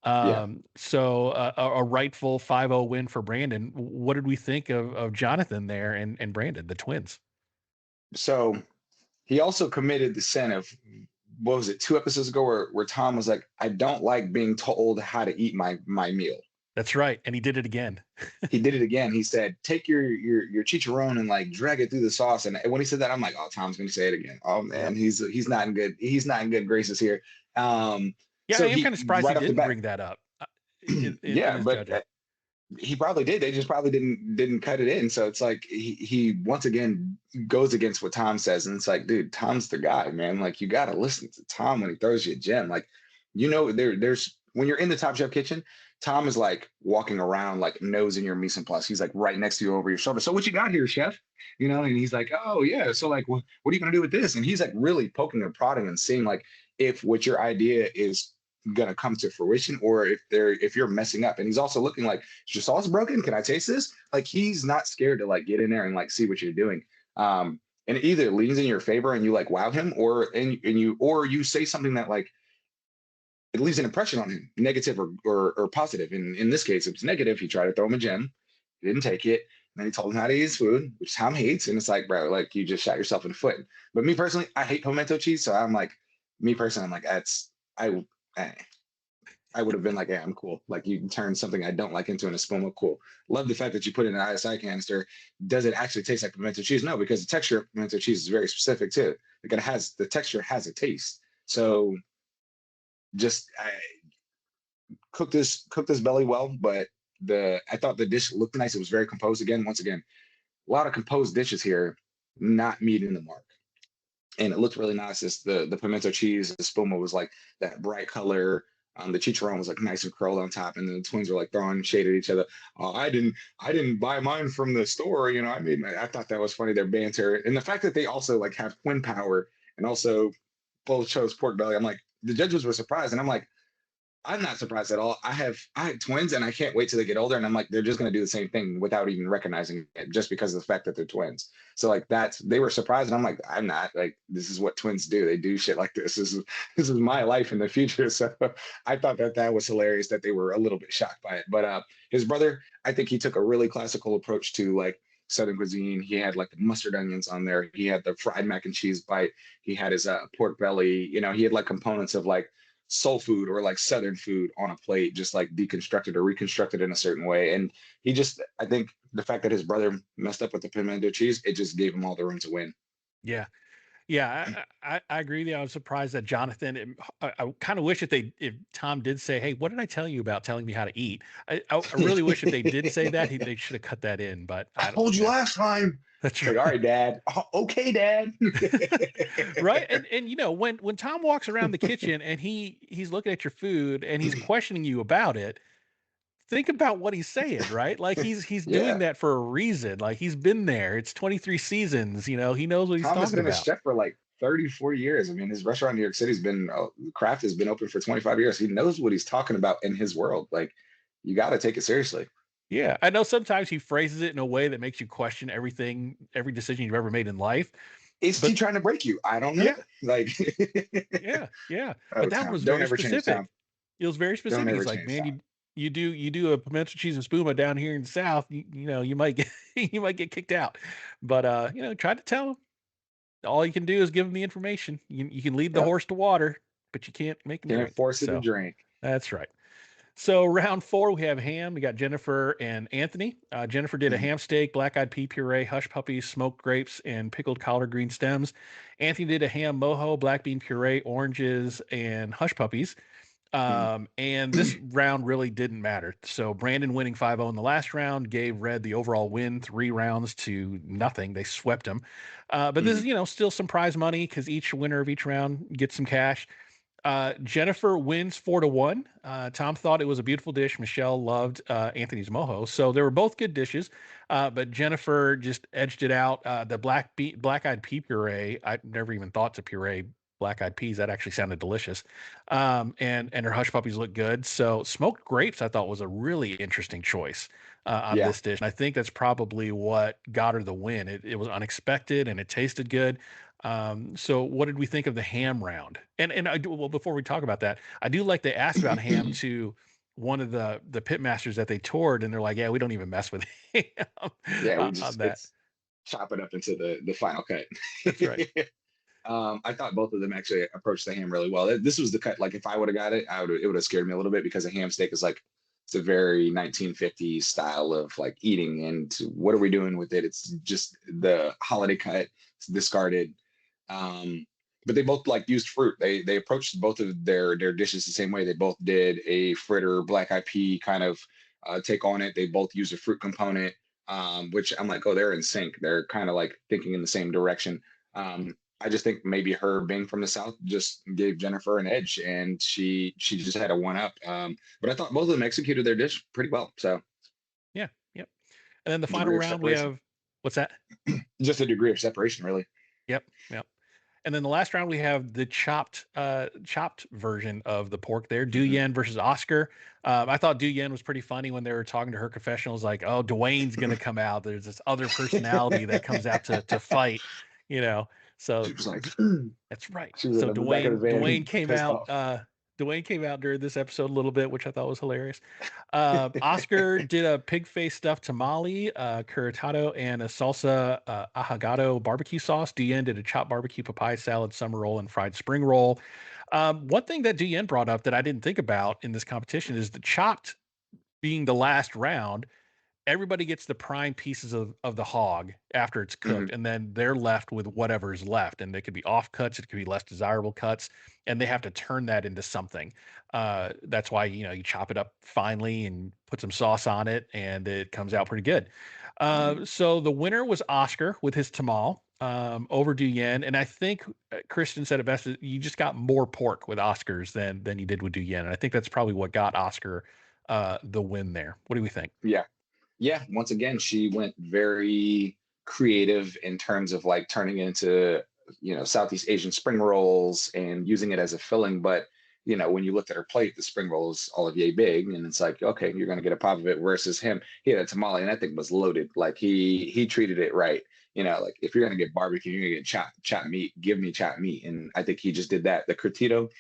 Yeah. So a rightful 5-0 win for Brandon. What did we think of Jonathan there and Brandon, the twins? So he also committed the sin of, what was it, 2 episodes ago, where Tom was like, I don't like being told how to eat my meal. That's right. And he did it again. He did it again. He said, take your chicharron and like drag it through the sauce. And when he said that, I'm like, oh, Tom's gonna say it again. Oh man, Yep. he's not in good graces here. Yeah, I So am he kind of surprised he right off the didn't bat, bring that up in yeah, his but judging. he probably did. They just probably didn't cut it in. So it's like he once again goes against what Tom says, and it's like, dude, Tom's the guy, man. Like you got to listen to Tom when he throws you a gem. Like there's when you're in the Top Chef kitchen, Tom is like walking around like nose in your mise en place. He's like right next to you over your shoulder. So what you got here, chef? And he's like, oh yeah. So like, what are you gonna do with this? And he's like really poking and prodding and seeing like if what your idea is gonna come to fruition or if you're messing up. And he's also looking like, is your sauce broken? Can I taste this? Like he's not scared to like get in there and like see what you're doing. And it either leans in your favor and you like wow him, or you say something that like it leaves an impression on him, negative or positive. And in this case, it was negative. He tried to throw him a gem, he didn't take it. And then he told him how to eat his food, which Tom hates. And it's like, bro, like you just shot yourself in the foot. But me personally, I hate pimento cheese. So I'm like, me personally, I'm like, I, I I would have been like, yeah, I'm cool. Like you turn something I don't like into an espuma, cool. Love the fact that you put it in an ISI canister. Does it actually taste like pimento cheese? No, because the texture of pimento cheese is very specific too. Like the texture has a taste. So just cook this belly well, but I thought the dish looked nice. It was very composed again. Once again, a lot of composed dishes here, not meeting the mark. And it looked really nice. The pimento cheese, the spuma was like that bright color. The chicharron was like nice and curled on top, and then the twins were like throwing shade at each other. Oh, I didn't buy mine from the store. I thought that was funny. Their banter and the fact that they also like have twin power and also both chose pork belly. I'm like the judges were surprised, and I'm like I'm not surprised at all. I had twins and I can't wait till they get older. And I'm like, they're just gonna do the same thing without even recognizing it just because of the fact that they're twins. So like they were surprised and I'm like, I'm not. Like this is what twins do. They do shit like this. This is my life in the future. So I thought that was hilarious that they were a little bit shocked by it. But his brother, I think he took a really classical approach to like Southern cuisine. He had like the mustard onions on there. He had the fried mac and cheese bite. He had his pork belly. He had like components of like soul food or like southern food on a plate, just like deconstructed or reconstructed in a certain way. And I think the fact that his brother messed up with the pimento cheese, it just gave him all the room to win. Yeah. Yeah, I agree with you. I was surprised that Jonathan. I kind of wish if Tom did say, "Hey, what did I tell you about telling me how to eat?" I really wish if they did say that, they should have cut that in. But I I don't. told you Yeah, last time. that's It's like, all right. right, Dad. "Oh, okay, Dad." Right. And when Tom walks around the kitchen and he's looking at your food and he's questioning you about it, think about what he's saying, right? Like he's doing Yeah. that for a reason. Like he's been there. It's 23 seasons. He knows what he's Tom has talking been a about. chef for like 34 years. I mean, his restaurant in New York City's been, Craft has been open for 25 years. He knows what he's talking about in his world. Like, you got to take it seriously. Yeah, I know sometimes he phrases it in a way that makes you question everything, every decision you've ever made in life. Is he But trying to break you? I don't know. yeah, Like, yeah. oh, But that one Tom, was don't very ever change, specific. Tom. It was very Don't specific. ever He's like, change, man, Tom. you do a pimento cheese and spuma down here in the South, you might get you might get kicked out. But try to tell him. All you can do is give him the information. You can lead the Yep. horse to water, but you can't make him Can't drink. force it to So drink. that's right. So round four, we have ham. We got Jennifer and Anthony. Jennifer did a Mhm. ham steak, black-eyed pea puree, hush puppies, smoked grapes, and pickled collard green stems. Anthony did a ham mojo, black bean puree, oranges, and hush puppies. Mhm. And this round really didn't matter. So Brandon winning 5-0 in the last round gave Red the overall win, 3 rounds to nothing. They swept him. But this is, Mhm. still some prize money because each winner of each round gets some cash. Jennifer wins 4-1. Tom thought it was a beautiful dish. Michelle loved Anthony's mojo. So they were both good dishes, but Jennifer just edged it out. The black-eyed pea puree, I never even thought to puree black-eyed peas. That actually sounded delicious. And her hush puppies look good. So smoked grapes, I thought was a really interesting choice on Yeah. this dish. And I think that's probably what got her the win. It was unexpected and it tasted good. So what did we think of the ham round? And I do, well, before we talk about that, I do like they asked about ham to one of the pit masters that they toured, and they're like, yeah, we don't even mess with ham Yeah, we on just that. it's chop it up into the final cut. That's right. I thought both of them actually approached the ham really well. This was the cut. Like if I would have got it, it would have scared me a little bit because a ham steak is like it's a very 1950s style of like eating. And what are we doing with it? It's just the holiday cut. It's discarded. But they both like used fruit. They approached both of their dishes the same way. They both did a fritter black eyed pea kind of take on it. They both used a fruit component, which I'm like, oh, they're in sync. They're kind of like thinking in the same direction. I just think maybe her being from the South just gave Jennifer an edge, and she just had a one up. But I thought both of them executed their dish pretty well. So Yeah. Yep. And then the final degree of round, we separation, have what's that? just a degree of separation, really. Yep. Yep. And then the last round we have the chopped version of the pork there, Du Mhm. Yen versus Oscar. I thought Du Yen was pretty funny when they were talking to her confessionals, like, oh, Dwayne's gonna come out. There's this other personality that comes out to fight, you know. She So was like, that's right. she was in So the back of the Dwayne van, came pissed out. off. Dwayne came out during this episode a little bit, which I thought was hilarious. Oscar did a pig face stuffed tamale, curatado, and a salsa ahogado barbecue sauce. Deanne did a chopped barbecue papaya salad, summer roll, and fried spring roll. One thing that Deanne brought up that I didn't think about in this competition is the chopped being the last round. Everybody gets the prime pieces of the hog after it's Mhm. cooked, and then they're left with whatever's left. And they could be off cuts, it could be less desirable cuts, and they have to turn that into something. That's why you chop it up finely and put some sauce on it, and it comes out pretty good. Mhm. So the winner was Oscar with his tamal over Duyen, and I think Kristen said it best. You just got more pork with Oscars than you did with Duyen, and I think that's probably what got Oscar the win there. What do we think? Yeah. Yeah. Once again, she went very creative in terms of like turning it into, Southeast Asian spring rolls and using it as a filling. But, when you looked at her plate, the spring roll is all of yay big. And it's like, okay, you're going to get a pop of it versus him. He had a tamale and that thing was loaded. Like he treated it right. Like if you're going to get barbecue, you're going to get chopped meat, give me chopped meat. And I think he just did that. The curtido,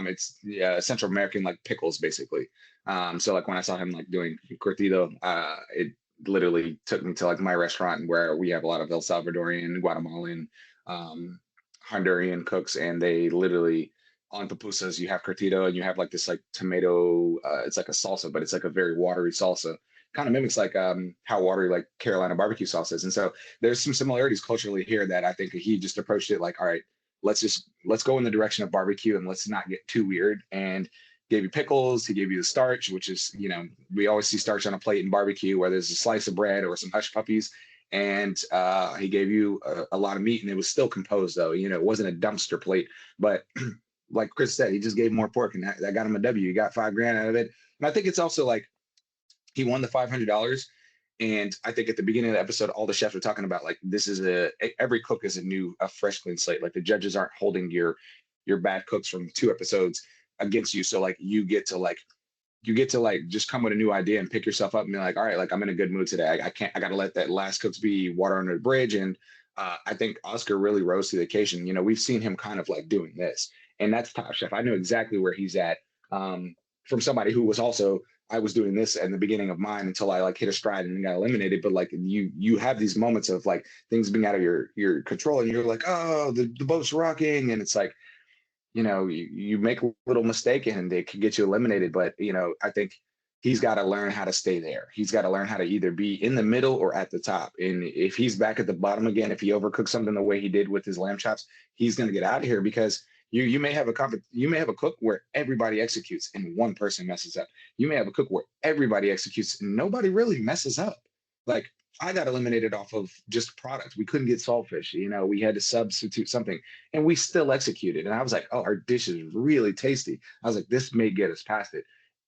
it's Central American, like pickles, basically. So like when I saw him like doing curtido, it literally took me to like my restaurant where we have a lot of El Salvadorian, Guatemalan, um, Honduran cooks, and they literally on pupusas you have curtido and you have like this like tomato. It's like a salsa, but it's like a very watery salsa. Kind of mimics like how watery like Carolina barbecue sauce is, and so there's some similarities culturally here that I think he just approached it like, all right, let's go in the direction of barbecue and let's not get too weird and gave you pickles. He gave you the starch, which is, we always see starch on a plate in barbecue, where there's a slice of bread or some hush puppies. And he gave you a lot of meat, and it was still composed, though. It wasn't a dumpster plate. But like Chris said, he just gave more pork, and that got him a W. He got $5,000 out of it. And I think it's also like he won the $500. And I think at the beginning of the episode, all the chefs were talking about like this is every cook is a fresh, clean slate. Like the judges aren't holding your bad cooks from 2 episodes against you. So like you get to just come with a new idea and pick yourself up and be like, all right, like I'm in a good mood today. I got to let that last cooks be water under the bridge. And I think Oscar really rose to the occasion. You know, we've seen him kind of like doing this, and that's Top Chef. I know exactly where he's at. From somebody who was also, I was doing this at the beginning of mine until I like hit a stride and got eliminated. But like you have these moments of like things being out of your control, and you're like, oh, the boat's rocking, and it's like, you know, you make a little mistake and it can get you eliminated. But, you know, I think he's got to learn how to stay there. He's got to learn how to either be in the middle or at the top. And if he's back at the bottom again, if he overcooks something the way he did with his lamb chops, he's going to get out of here because you may have you may have a cook where everybody executes and one person messes up. You may have a cook where everybody executes and nobody really messes up. Like I got eliminated off of just product. We couldn't get saltfish. You know, we had to substitute something and we still executed. And I was like, oh, our dish is really tasty. I was like, this may get us past it.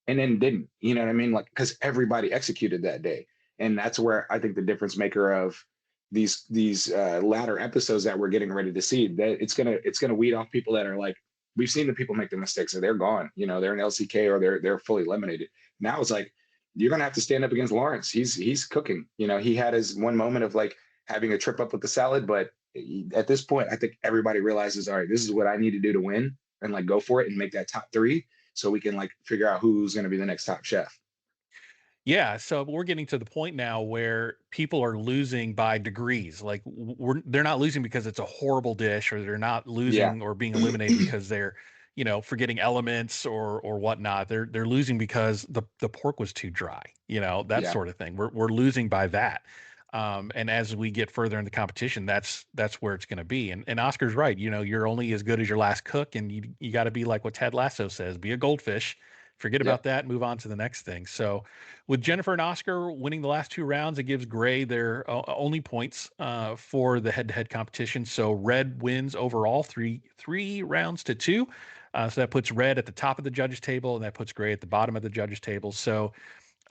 And then didn't, you know what I mean? Like, because everybody executed that day. And that's where I think the difference maker of these latter episodes that we're getting ready to see, that it's gonna weed off people that are like, we've seen the people make the mistakes, so they're gone, you know, they're an LCK or they're fully eliminated. Now it's like you're gonna have to stand up against Lawrence. He's cooking. You know, he had his one moment of like having a trip up with the salad, but at this point, I think everybody realizes, all right, this is what I need to do to win and like go for it and make that top three so we can like figure out who's going to be the next top chef. Yeah, so we're getting to the point now where people are losing by degrees. Like they're not losing because it's a horrible dish, or they're not Yeah. losing or being eliminated because they're, forgetting elements or whatnot. They're losing because the pork was too dry, that Yeah. sort of thing. We're losing by that. And as we get further in the competition, that's where it's going to be. And Oscar's right. You're only as good as your last cook, and you got to be like what Ted Lasso says: be a goldfish. Forget Yep. about that. Move on to the next thing. So, with Jennifer and Oscar winning the last two rounds, it gives Gray their only points for the head-to-head competition. So Red wins overall, three rounds to two. So that puts Red at the top of the judges' table, and that puts Gray at the bottom of the judges' table. So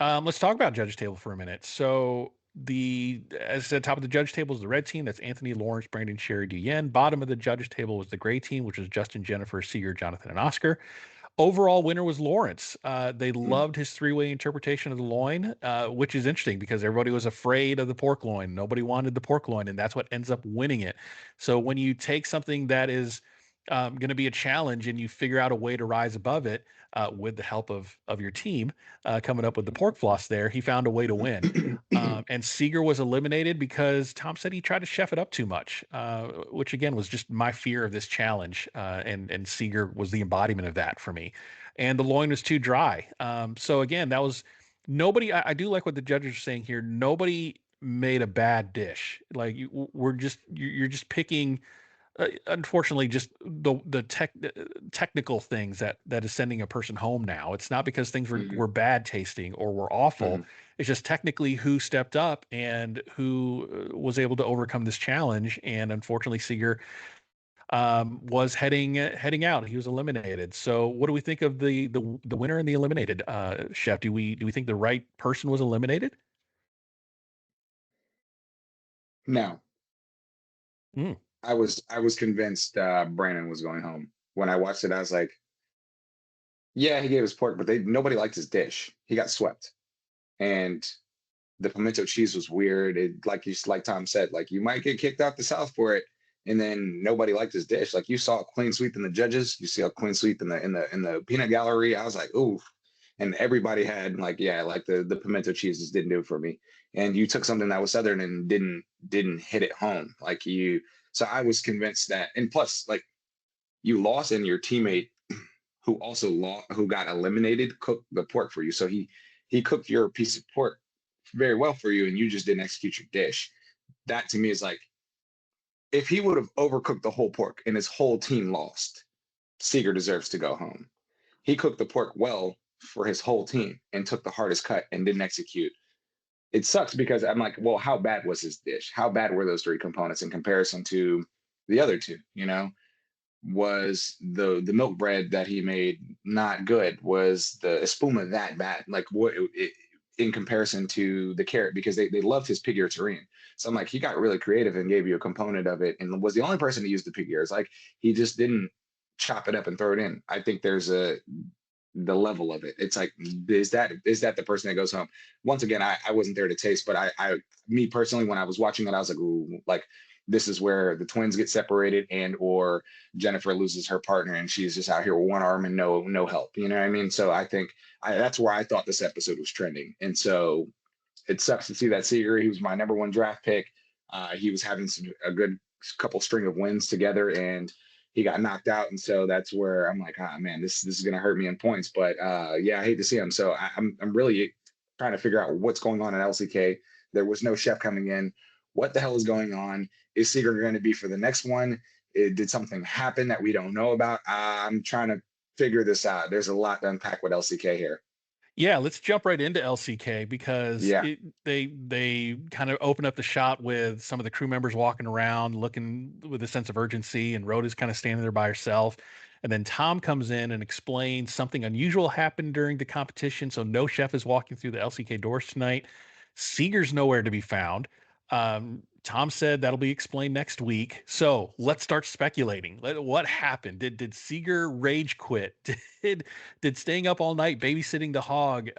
let's talk about judges' table for a minute. So as I said, top of the judge table is the red team. That's Anthony, Lawrence, Brandon, Sherry, Duyen. Bottom of the judges' table was the gray team, which was Justin, Jennifer, Seeger, Jonathan, and Oscar. Overall winner was Lawrence. They Mm. loved his three-way interpretation of the loin, which is interesting because everybody was afraid of the pork loin. Nobody wanted the pork loin, and that's what ends up winning it. So when you take something that is going to be a challenge and you figure out a way to rise above it with the help of your team coming up with the pork floss there, he found a way to win. And Seeger was eliminated because Tom said he tried to chef it up too much, which again was just my fear of this challenge. And Seeger was the embodiment of that for me. And the loin was too dry. So again, that was nobody. I do like what the judges are saying here. Nobody made a bad dish. Like you're just picking. Unfortunately, just the technical things that is sending a person home now. It's not because things Mhm. were bad tasting or were awful. Mhm. It's just technically who stepped up and who was able to overcome this challenge. And unfortunately, Seeger was heading out. He was eliminated. So, what do we think of the winner and the eliminated chef? Do we think the right person was eliminated? Now, Mm, I was convinced Brandon was going home. When I watched it, I was like, yeah, he gave his pork, but nobody liked his dish. He got swept. And the pimento cheese was weird. It like Tom said, like you might get kicked out the South for it, and then nobody liked his dish. Like you saw a clean sweep in the judges, you see a clean sweep in the peanut gallery. I was like, ooh, and everybody had like, yeah, like the pimento cheese just didn't do it for me. And you took something that was southern and didn't hit it home like you. So I was convinced that, and plus, like you lost, and your teammate who also lost, who got eliminated, cooked the pork for you. So he cooked your piece of pork very well for you, and you just didn't execute your dish. That to me is like, if he would have overcooked the whole pork and his whole team lost, Seeger deserves to go home. He cooked the pork well for his whole team and took the hardest cut and didn't execute. It sucks because I'm like, well, how bad was his dish? How bad were those three components in comparison to the other two? You know, was the milk bread that he made not good? Was the espuma that bad? Like what in comparison to the carrot, because they loved his pig ear terrine. So I'm like, he got really creative and gave you a component of it and was the only person to use the pig ears. Like he just didn't chop it up and throw it in. I think there's the level of it. It's like, is that the person that goes home? Once again, I wasn't there to taste, but I me personally, when I was watching it, I was like, ooh, like this is where the twins get separated, and or Jennifer loses her partner and she's just out here with one arm and no help. You know what I mean? So I think that's where I thought this episode was trending. And so it sucks to see that Seager, he was my number one draft pick. He was having a good couple string of wins together, and he got knocked out. And so that's where I'm like, ah, man, this is gonna hurt me in points. But yeah, I hate to see him. So I'm really trying to figure out what's going on at LCK. There was no chef coming in. What the hell is going on? Is Seager going to be for the next one? Did something happen that we don't know about? I'm trying to figure this out. There's a lot to unpack with LCK here. Yeah, let's jump right into LCK because Yeah. they kind of open up the shot with some of the crew members walking around looking with a sense of urgency, and Rhoda's kind of standing there by herself. And then Tom comes in and explains something unusual happened during the competition. So no chef is walking through the LCK doors tonight. Seager's nowhere to be found. Tom said that'll be explained next week. So let's start speculating. What happened? Did Seager rage quit? Did staying up all night babysitting the hog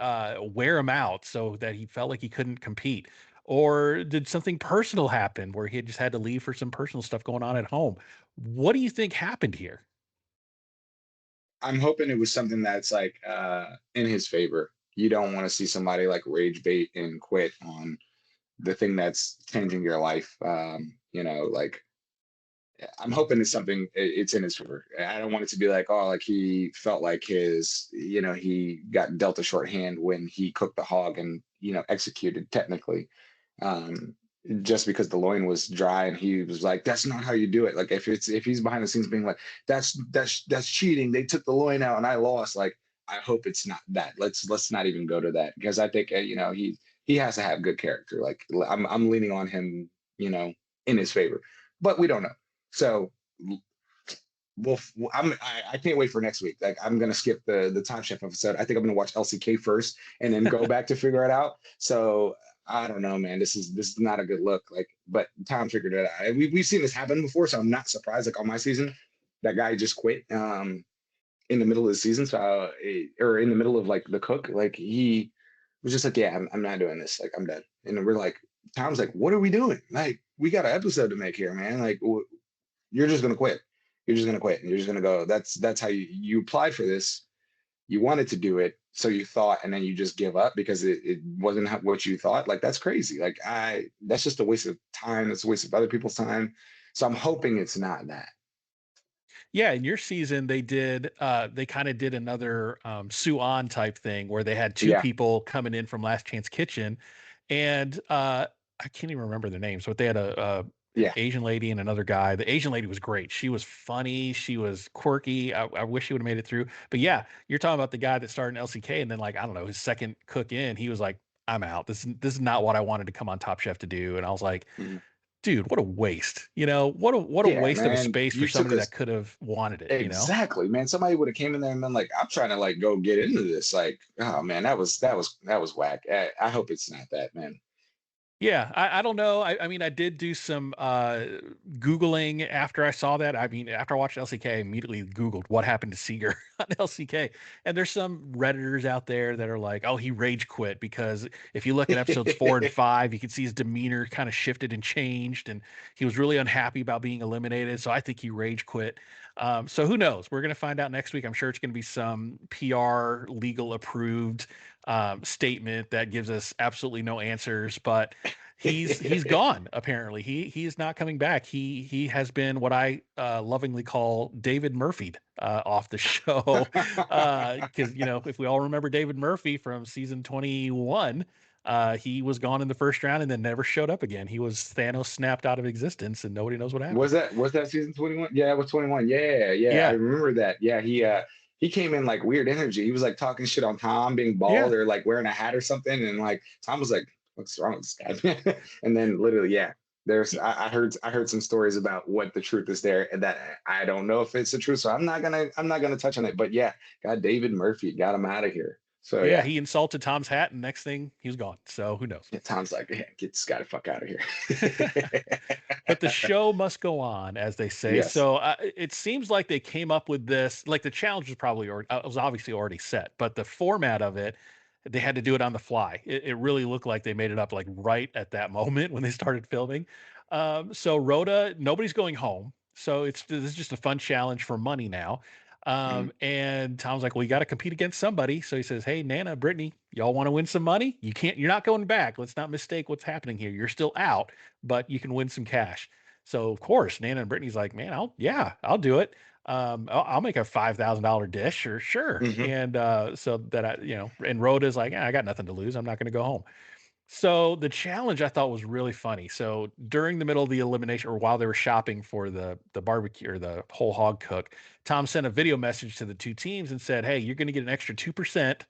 wear him out so that he felt like he couldn't compete? Or did something personal happen where he just had to leave for some personal stuff going on at home? What do you think happened here? I'm hoping it was something that's like in his favor. You don't want to see somebody like rage bait and quit on the thing that's changing your life. Like I'm hoping it's something it's in his favor. I don't want it to be like, oh, like he felt like he got dealt a short hand when he cooked the hog and executed technically. Um, just because the loin was dry and he was like, that's not how you do it. Like if he's behind the scenes being like, that's cheating. They took the loin out and I lost. Like I hope it's not that. Let's not even go to that, because I think he has to have good character. Like I'm leaning on him, in his favor, but we don't know. So well, I can't wait for next week. Like I'm gonna skip the Time Chef episode. I think I'm gonna watch LCK first and then go back to figure it out. So I don't know, man. This is not a good look. Like, but Tom figured it out. We've seen this happen before, so I'm not surprised. Like on my season, that guy just quit in the middle of the season. So or in the middle of like the cook, like he was just like, yeah, I'm not doing this. Like I'm done. And we're like, Tom's like, what are we doing? Like we got an episode to make here, man. Like you're just gonna quit. You're just gonna quit, and you're just gonna go. That's how you applied for this. You wanted to do it, so you thought, and then you just give up because it wasn't what you thought. Like that's crazy. Like that's just a waste of time. That's a waste of other people's time. So I'm hoping it's not that. Yeah, in your season, they kind of did another Sue On type thing where they had two Yeah, people coming in from Last Chance Kitchen, and I can't even remember their names, but they had an yeah. Asian lady and another guy. The Asian lady was great. She was funny. She was quirky. I wish she would have made it through. But yeah, you're talking about the guy that started in LCK and then like I don't know his second cook in, he was like, I'm out. This is not what I wanted to come on Top Chef to do. And I was like, Mhm. dude, what a waste. What a Yeah, waste of a man. space for You took somebody us that could have wanted it. exactly, man. Somebody would have came in there and been like, I'm trying to like go get into this. Like, oh man, that was whack. I hope it's not that, man. Yeah, I don't know. I mean, I did do some Googling after I saw that. I mean, after I watched LCK, I immediately Googled what happened to Seager on LCK. And there's some Redditors out there that are like, oh, he rage quit because if you look at episodes 4 and 5, you can see his demeanor kind of shifted and changed, and he was really unhappy about being eliminated. So I think he rage quit. So who knows? We're going to find out next week. I'm sure it's going to be some PR legal approved statement that gives us absolutely no answers, but he's gone. Apparently, he is not coming back. He has been what I lovingly call David Murphy'd off the show, because if we all remember David Murphy from season 21. He was gone in the first round and then never showed up again. He was Thanos snapped out of existence and nobody knows what happened. Was that season 21? Yeah, it was 21. Yeah, yeah. I Yeah, remember that. Yeah, he came in like weird energy. He was like talking shit on Tom being yeah. bald or like wearing a hat or something. And like Tom was like, what's wrong with this guy? And then literally, yeah. I heard some stories about what the truth is there, and that I don't know if it's the truth. So I'm not gonna touch on it. But yeah, got David Murphy, got him out of here. So Yeah, yeah. he insulted Tom's hat, and next thing he was gone. So who knows? Yeah, Tom's like, yeah, get this guy the fuck out of here. But the show must go on, as they say. Yes. So it seems like they came up with this. Like the challenge was probably was obviously already set, but the format of it, they had to do it on the fly. It really looked like they made it up like right at that moment when they started filming. So Rhoda, nobody's going home. So this is just a fun challenge for money now. Mhm. And Tom's like, well, you got to compete against somebody. So he says, hey, Nana, Brittany, y'all want to win some money? You're not going back. Let's not mistake what's happening here. You're still out, but you can win some cash. So of course, Nana and Brittany's like, man, I'll do it. I'll make a $5,000 dish or sure. Mhm. And so that and Rhoda's like, I got nothing to lose. I'm not going to go home. So the challenge I thought was really funny. So during the middle of the elimination, or while they were shopping for the barbecue or the whole hog cook, Tom sent a video message to the two teams and said, "Hey, you're going to get an extra 2%,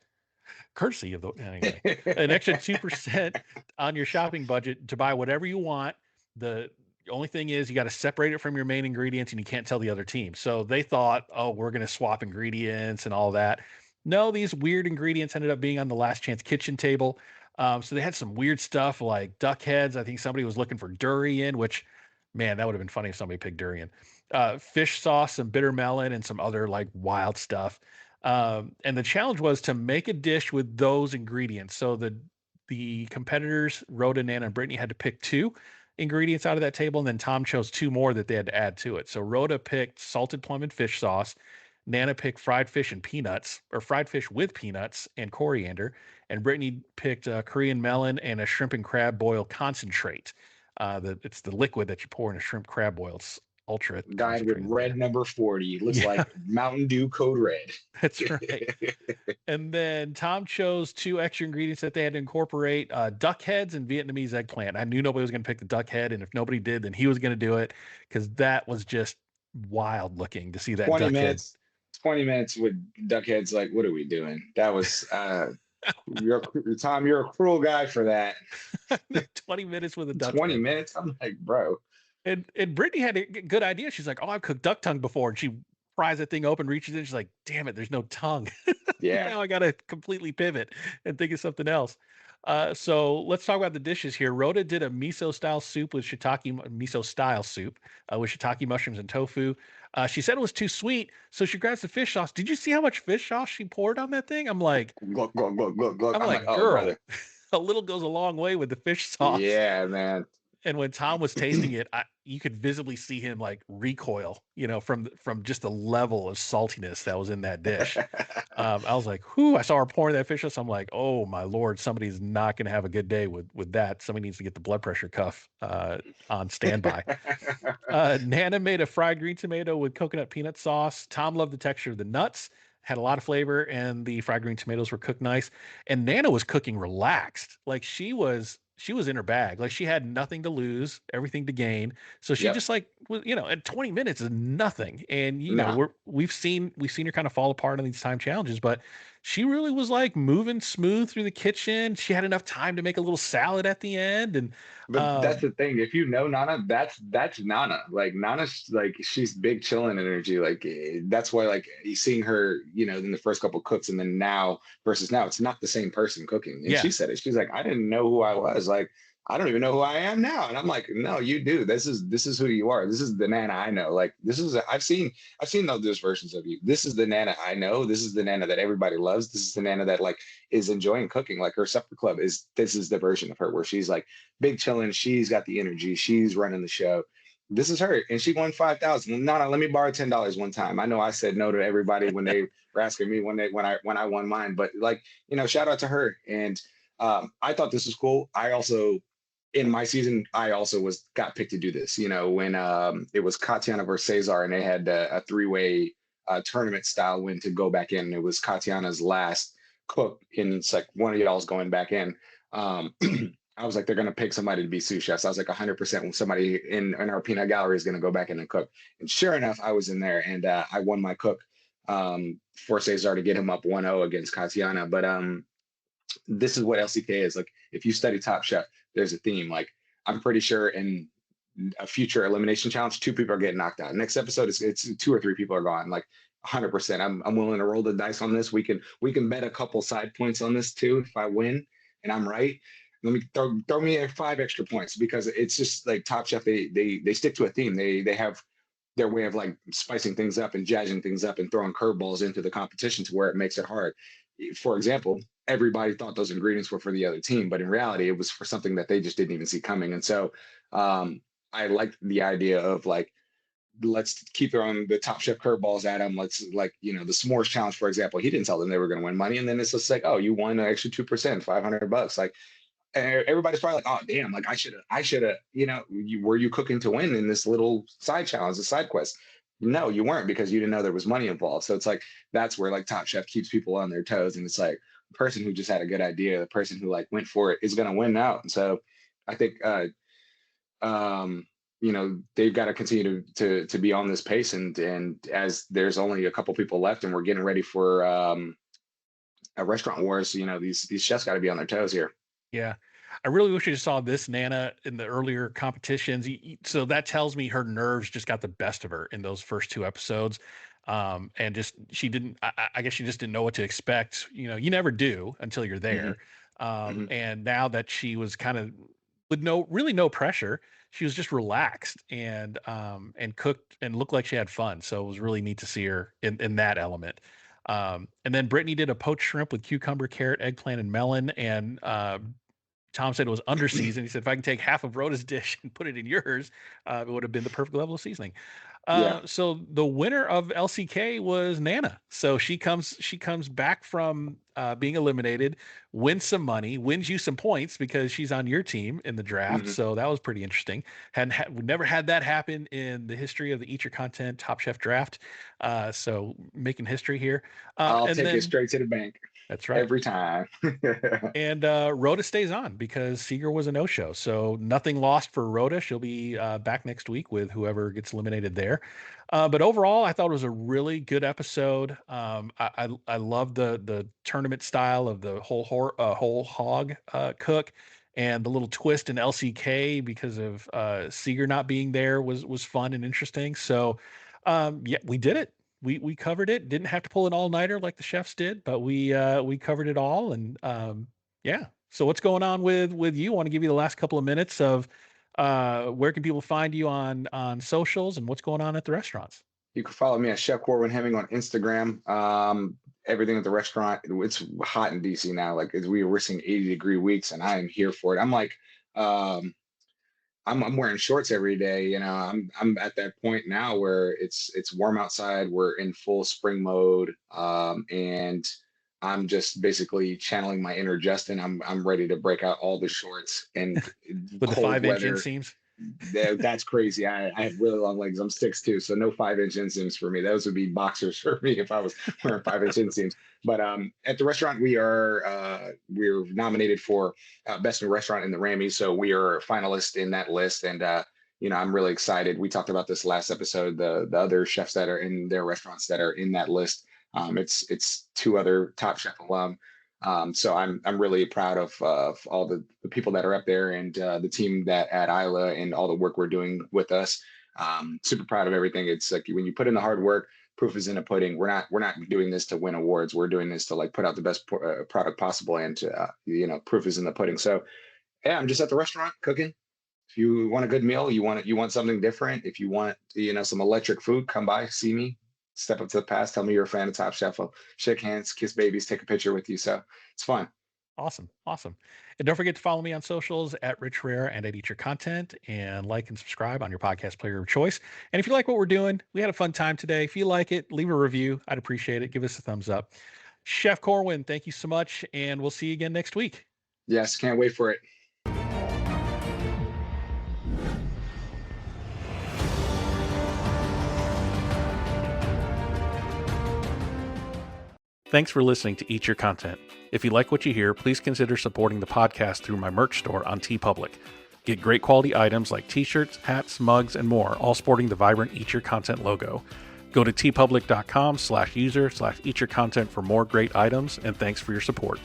courtesy of the anyway, an extra 2% on your shopping budget to buy whatever you want. The only thing is you got to separate it from your main ingredients, and you can't tell the other team." So they thought, "Oh, we're going to swap ingredients and all that." No, these weird ingredients ended up being on the last chance kitchen table. So they had some weird stuff like duck heads. I think somebody was looking for durian, which, man, that would have been funny if somebody picked durian. Fish sauce, some bitter melon, and some other like wild stuff. And the challenge was to make a dish with those ingredients. So the competitors, Rhoda, Nana, and Brittany, had to pick two ingredients out of that table, and then Tom chose two more that they had to add to it. So Rhoda picked salted plum and fish sauce. Nana picked fried fish and peanuts, or fried fish with peanuts and coriander, and Brittany picked Korean melon and a shrimp and crab boil concentrate. It's the liquid that you pour in a shrimp crab boil. It's ultra Guy with concentrated. red number 40 looks Yeah, like Mountain Dew Code Red. that's right. And then Tom chose two extra ingredients that they had to incorporate: duck heads and Vietnamese eggplant. I knew nobody was going to pick the duck head, and if nobody did, then he was going to do it because that was just wild looking to see that 20 duck head. minutes, 20 minutes with duck heads. Like, what are we doing? That was you're Tom, you're a cruel guy for that. 20 minutes with a duck 20 head. minutes. I'm like, bro. And Brittany had a good idea. She's like, "Oh, I've cooked duck tongue before," and she pries that thing open, reaches in. She's like, "Damn it, there's no tongue." Yeah. Now I got to completely pivot and think of something else. So let's talk about the dishes here. Rhoda did a miso style soup with shiitake mushrooms and tofu. She said it was too sweet, so she grabs the fish sauce. Did you see how much fish sauce she poured on that thing? Glug, glug, glug, glug, glug. I'm I'm like, like, oh, girl, brother. a little goes a long way with the fish sauce. Yeah, man. And when Tom was tasting it, you could visibly see him like recoil, from just the level of saltiness that was in that dish. I was like, "Whoo!" I saw her pouring that fish sauce. I'm like, "Oh my lord, somebody's not going to have a good day with that. Somebody needs to get the blood pressure cuff on standby." Nana made a fried green tomato with coconut peanut sauce. Tom loved the texture of the nuts, had a lot of flavor, and the fried green tomatoes were cooked nice. And Nana was cooking relaxed, like she was in her bag, like she had nothing to lose, everything to gain. So she Yep. just like at 20 minutes is nothing. And Nah. we've seen her kind of fall apart on these time challenges, but she really was like moving smooth through the kitchen. She had enough time to make a little salad at the end, and But that's um the thing. If you know Nana, that's Nana. Like Nana's like she's big chilling energy. Like that's why like you seeing her, in the first couple cooks and then now versus now, it's not the same person cooking. And yeah. she said it. She's like, I didn't know who I was. Like I don't even know who I am now. And I'm like, no, you do. This is who you are. This is the Nana I know. Like I've seen those versions of you. This is the Nana I know. This is the Nana that everybody loves. This is the Nana that like is enjoying cooking. Like her supper club this is the version of her where she's like big chilling. She's got the energy. She's running the show. This is her, and she won 5,000. No, let me borrow $10 one time. I know I said no to everybody when they were asking me when I won mine, but like shout out to her. And I thought this was cool. I also in my season, I also got picked to do this. When it was Katiana versus Cesar, and they had a three-way tournament style win to go back in. It was Katiana's last cook, and it's like one of y'all's going back in. I was like, they're going to pick somebody to be sous chef. So I was like 100% somebody in our peanut gallery is going to go back in and cook. And sure enough, I was in there, and I won my cook for Cesar to get him up 1-0 against Katiana. But this is what LCK is. Like, if you study Top Chef, there's a theme. Like, I'm pretty sure in a future elimination challenge, two people are getting knocked out. Next episode, it's two or three people are gone. Like 100%. I'm willing to roll the dice on this. We can bet a couple side points on this too if I win and I'm right. Let me throw me 5 extra points, because it's just like Top Chef. They stick to a theme. They have their way of like spicing things up and jazzing things up and throwing curveballs into the competition to where it makes it hard. For example, everybody thought those ingredients were for the other team, but in reality, it was for something that they just didn't even see coming. And so I like the idea of like, let's keep throwing the Top Chef curveballs at him. Let's like, the s'mores challenge, for example, he didn't tell them they were going to win money. And then it's just like, oh, you won an extra 2%, $500. Like, everybody's probably like, oh, damn, like I should have, were you cooking to win in this little side challenge, the side quest? No, you weren't, because you didn't know there was money involved. So it's like, that's where like Top Chef keeps people on their toes. And it's like, the person who just had a good idea, the person who like went for it is going to win out. And so I think, they've got to continue to be on this pace. And as there's only a couple people left and we're getting ready for a restaurant wars, these chefs got to be on their toes here. Yeah. I really wish I just saw this Nana in the earlier competitions. So that tells me her nerves just got the best of her in those first 2 episodes. And just, she didn't, I guess she just didn't know what to expect. You never do until you're there. And now that she was kind of with no pressure, she was just relaxed and cooked and looked like she had fun. So it was really neat to see her in that element. And then Brittany did a poached shrimp with cucumber, carrot, eggplant, and melon. And Tom said it was under seasoned. He said, if I can take half of Rhoda's dish and put it in yours, it would have been the perfect level of seasoning. So the winner of LCK was Nana. So she comes back from being eliminated, wins some money, wins you some points because she's on your team in the draft. So that was pretty interesting. We never had that happen in the history of the Eat Your Content Top Chef draft. So making history here. I'll take it straight to the bank. That's right. Every time. And Rhoda stays on because Seeger was a no-show. So nothing lost for Rhoda. She'll be back next week with whoever gets eliminated there. But overall, I thought it was a really good episode. I love the tournament style of the whole hog cook, and the little twist in LCK because of Seeger not being there was fun and interesting. So yeah, we did it. We covered it. Didn't have to pull an all-nighter like the chefs did, but we covered it all. And yeah. So what's going on with you? I want to give you the last couple of minutes of where can people find you on socials and what's going on at the restaurants? You can follow me at Chef Corwin Hemming on Instagram. Everything at the restaurant, it's hot in DC now. Like we were risking 80-degree weeks, and I am here for it. I'm like, I'm wearing shorts every day. I'm at that point now where it's warm outside. We're in full spring mode, and I'm just basically channeling my inner Justin. I'm ready to break out all the shorts and with the 5-inch inseams. That's crazy. I have really long legs. I'm 6'2", so no 5-inch inseams for me. Those would be boxers for me if I was wearing 5-inch inseams. But at the restaurant, we're nominated for Best New Restaurant in the Rammies, so we are finalists in that list. And I'm really excited. We talked about this last episode. The other chefs that are in their restaurants that are in that list. It's 2 other Top Chef alum. So I'm really proud of all the people that are up there, and the team that at Isla, and all the work we're doing with us. Super proud of everything. It's like when you put in the hard work, proof is in the pudding. We're not doing this to win awards. We're doing this to like put out the best product possible, and proof is in the pudding. So yeah, I'm just at the restaurant cooking. If you want a good meal, you want something different. If you want some electric food, come by, see me. Step up to the past, tell me you're a fan of Top Chef. I'll shake hands, kiss babies, take a picture with you. So it's fun. Awesome. And don't forget to follow me on socials at Rich Rare and at Eat Your Content, and like and subscribe on your podcast player of choice. And if you like what we're doing, we had a fun time today. If you like it, leave a review. I'd appreciate it. Give us a thumbs up. Chef Corwin, thank you so much. And we'll see you again next week. Yes, can't wait for it. Thanks for listening to Eat Your Content. If you like what you hear, please consider supporting the podcast through my merch store on TeePublic. Get great quality items like t-shirts, hats, mugs, and more, all sporting the vibrant Eat Your Content logo. Go to teepublic.com/user/eatyourcontent for more great items, and thanks for your support.